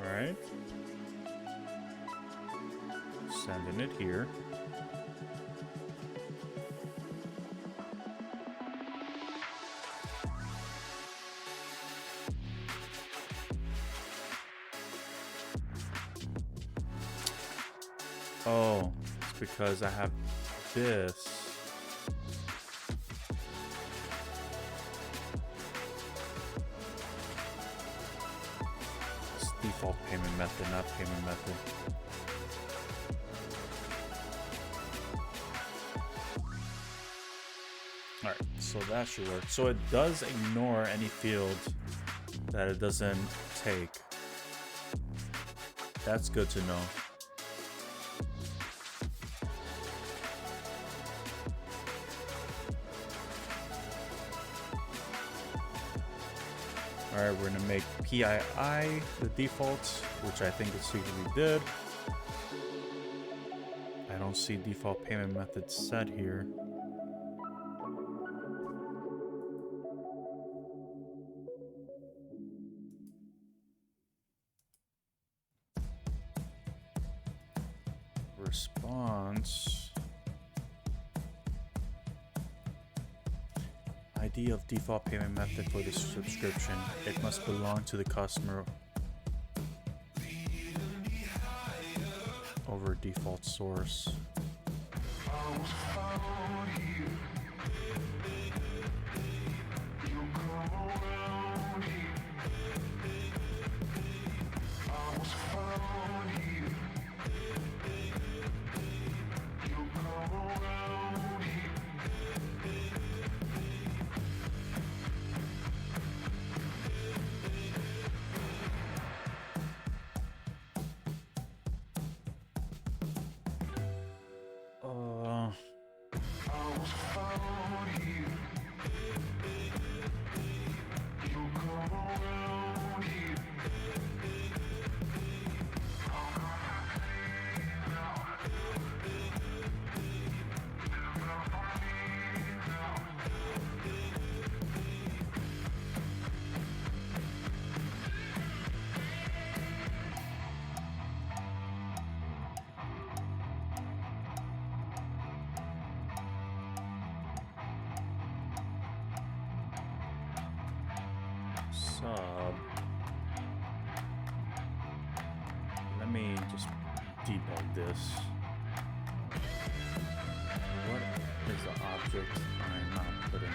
Alright. Sending it here. Oh, it's because I have this. default payment method, not payment method. Alright, so that should work. So it does ignore any field that it doesn't take. That's good to know. Alright, we're gonna make PII the default, which I think it secretly did. I don't see default payment method set here. Response. ID of default payment method for the subscription. It must belong to the customer over default source. Sub. Let me just debug this. What is the object I'm not putting?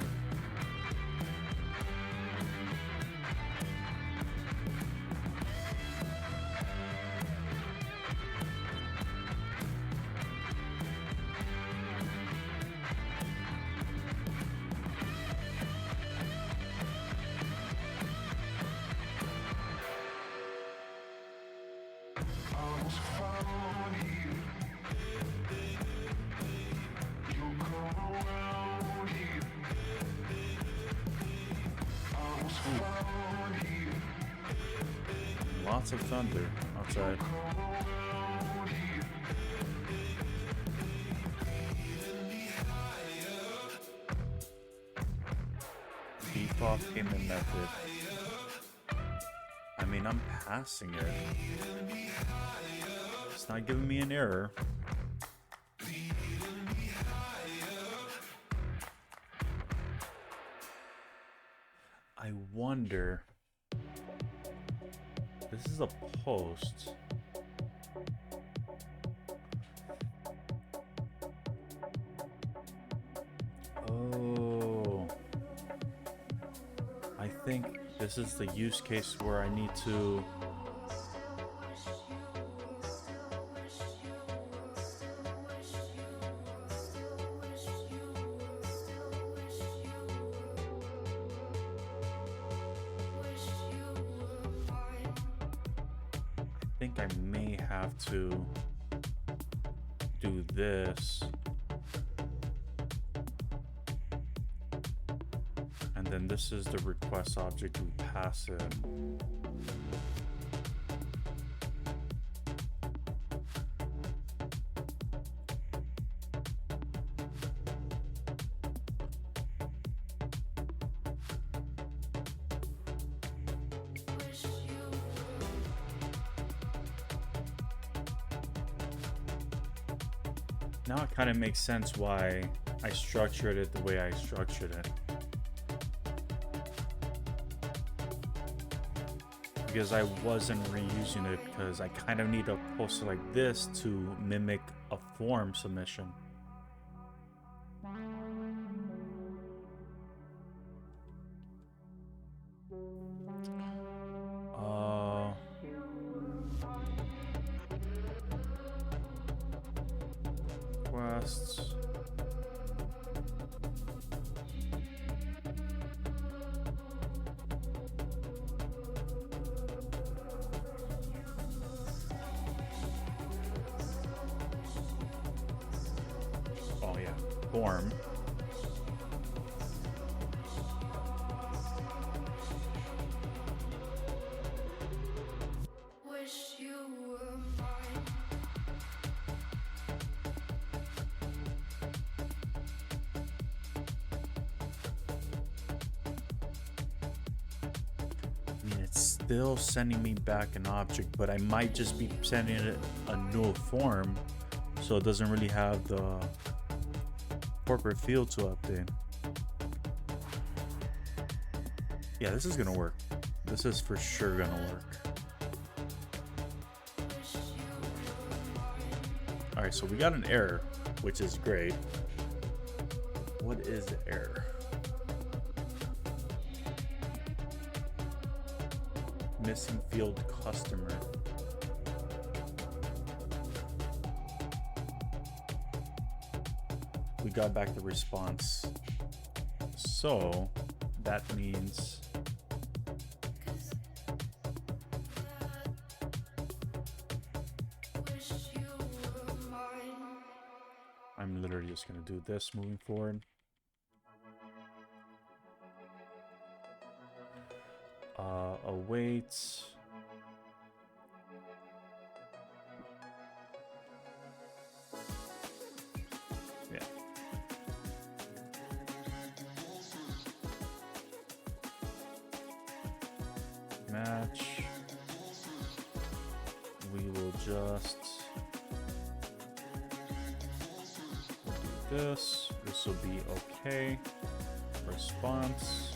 Lots of thunder outside. Default payment method. I mean, I'm passing it. It's not giving me an error. I wonder. This is a post. Oh. I think this is the use case where I need to I may have to do this, and then this is the request object, we pass it. Now it kind of makes sense why I structured it the way I structured it. Because I wasn't reusing it, because I kind of need a poster like this to mimic a form submission. requests. Oh yeah, form. Wish you were mine. I mean, it's still sending me back an object, but I might just be sending it a new form, so it doesn't really have the corporate field to update. Yeah, this is gonna work. This is for sure gonna work. All right, so we got an error, which is great. What is the error? Missing field customer. We got back the response. So that means I'm literally just gonna do this moving forward. Await. Yeah. Match. We will just do this. This will be okay. Response.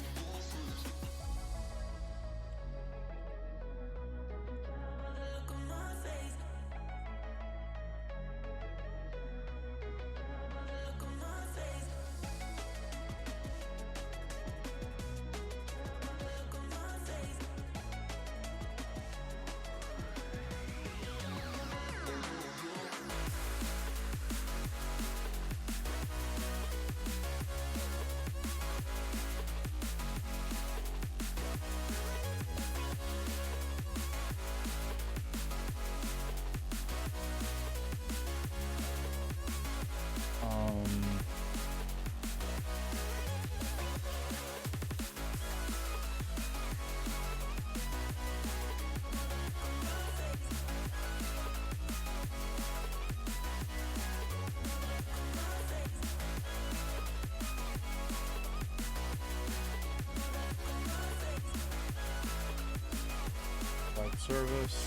Service.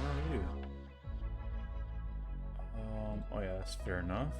Where are you? Oh yeah, that's fair enough.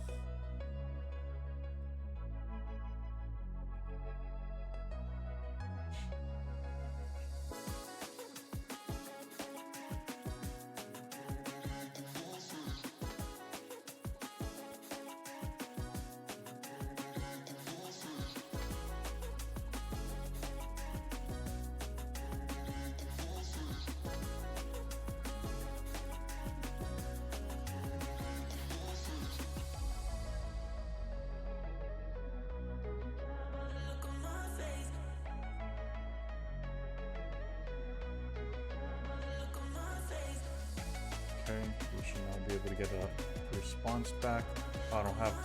Okay, we should now be able to get a response back. I don't have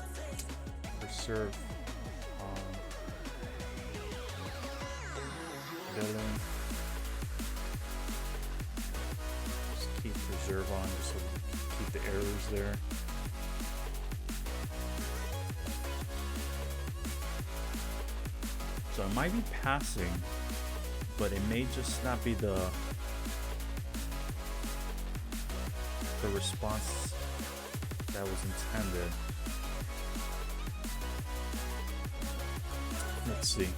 preserve billing. Just keep preserve on just so we keep the errors there. So it might be passing, but it may just not be the response that was intended. Let's see.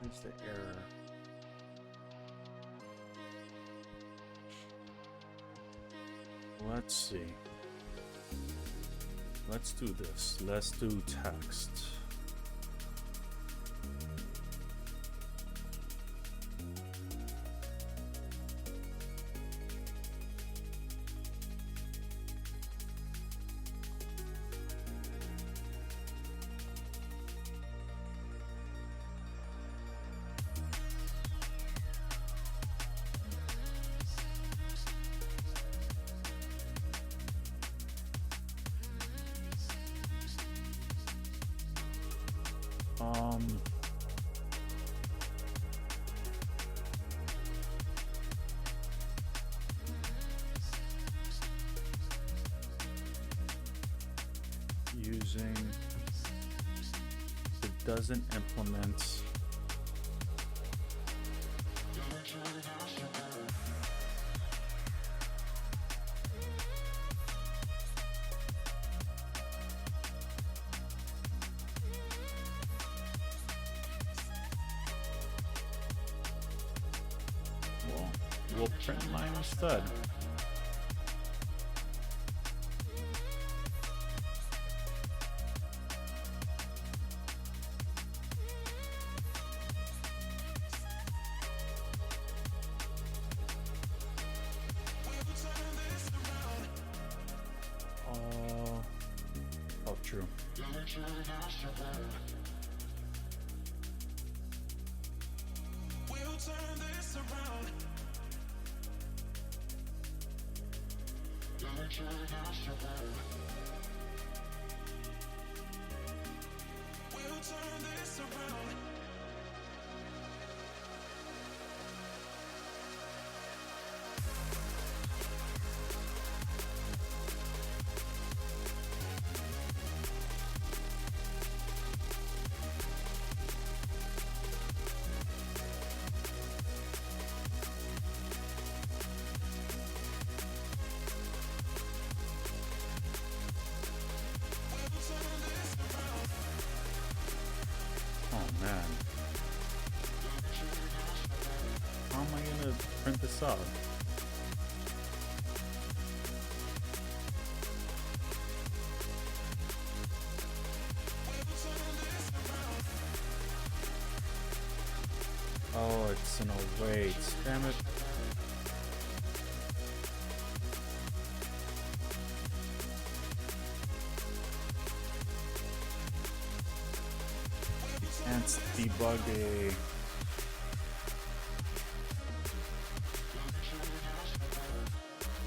Where's the error? Let's see. Let's do this. Let's do text. Using it doesn't implement well, we'll print line instead. Oh, true. We'll turn this around. We'll turn this around. Oh man. How am I gonna print this out? Oh, it's an await. Damn it. Can't debug a...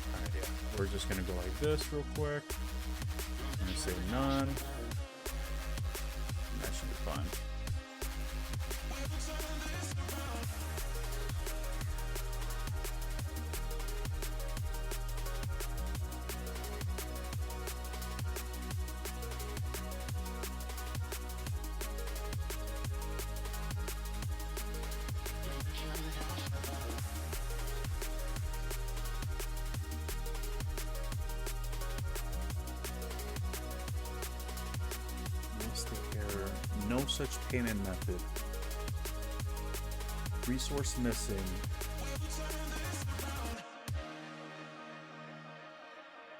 Alright, yeah. We're just gonna go like this real quick. I'm gonna say none. And that should be fine. What's the error? No such payment method. Resource missing.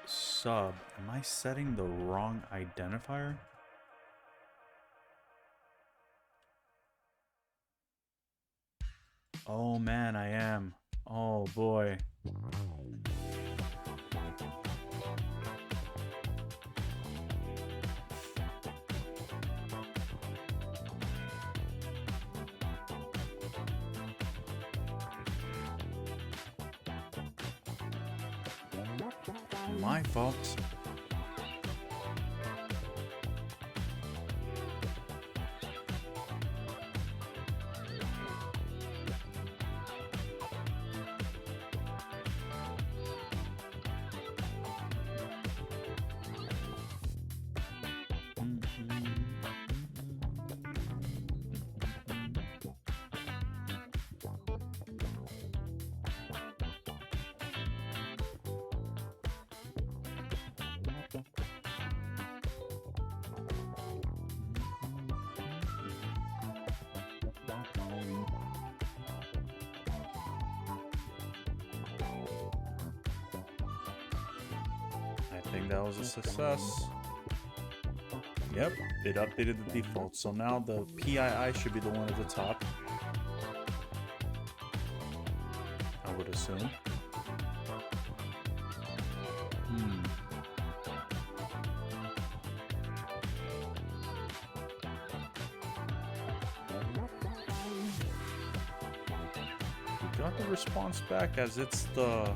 Sub. Am I setting the wrong identifier? Oh man, I am. Oh boy. My fault. that was a success. Yep, it updated the default. So now the PII should be the one at the top. I would assume. We got the response back as it's the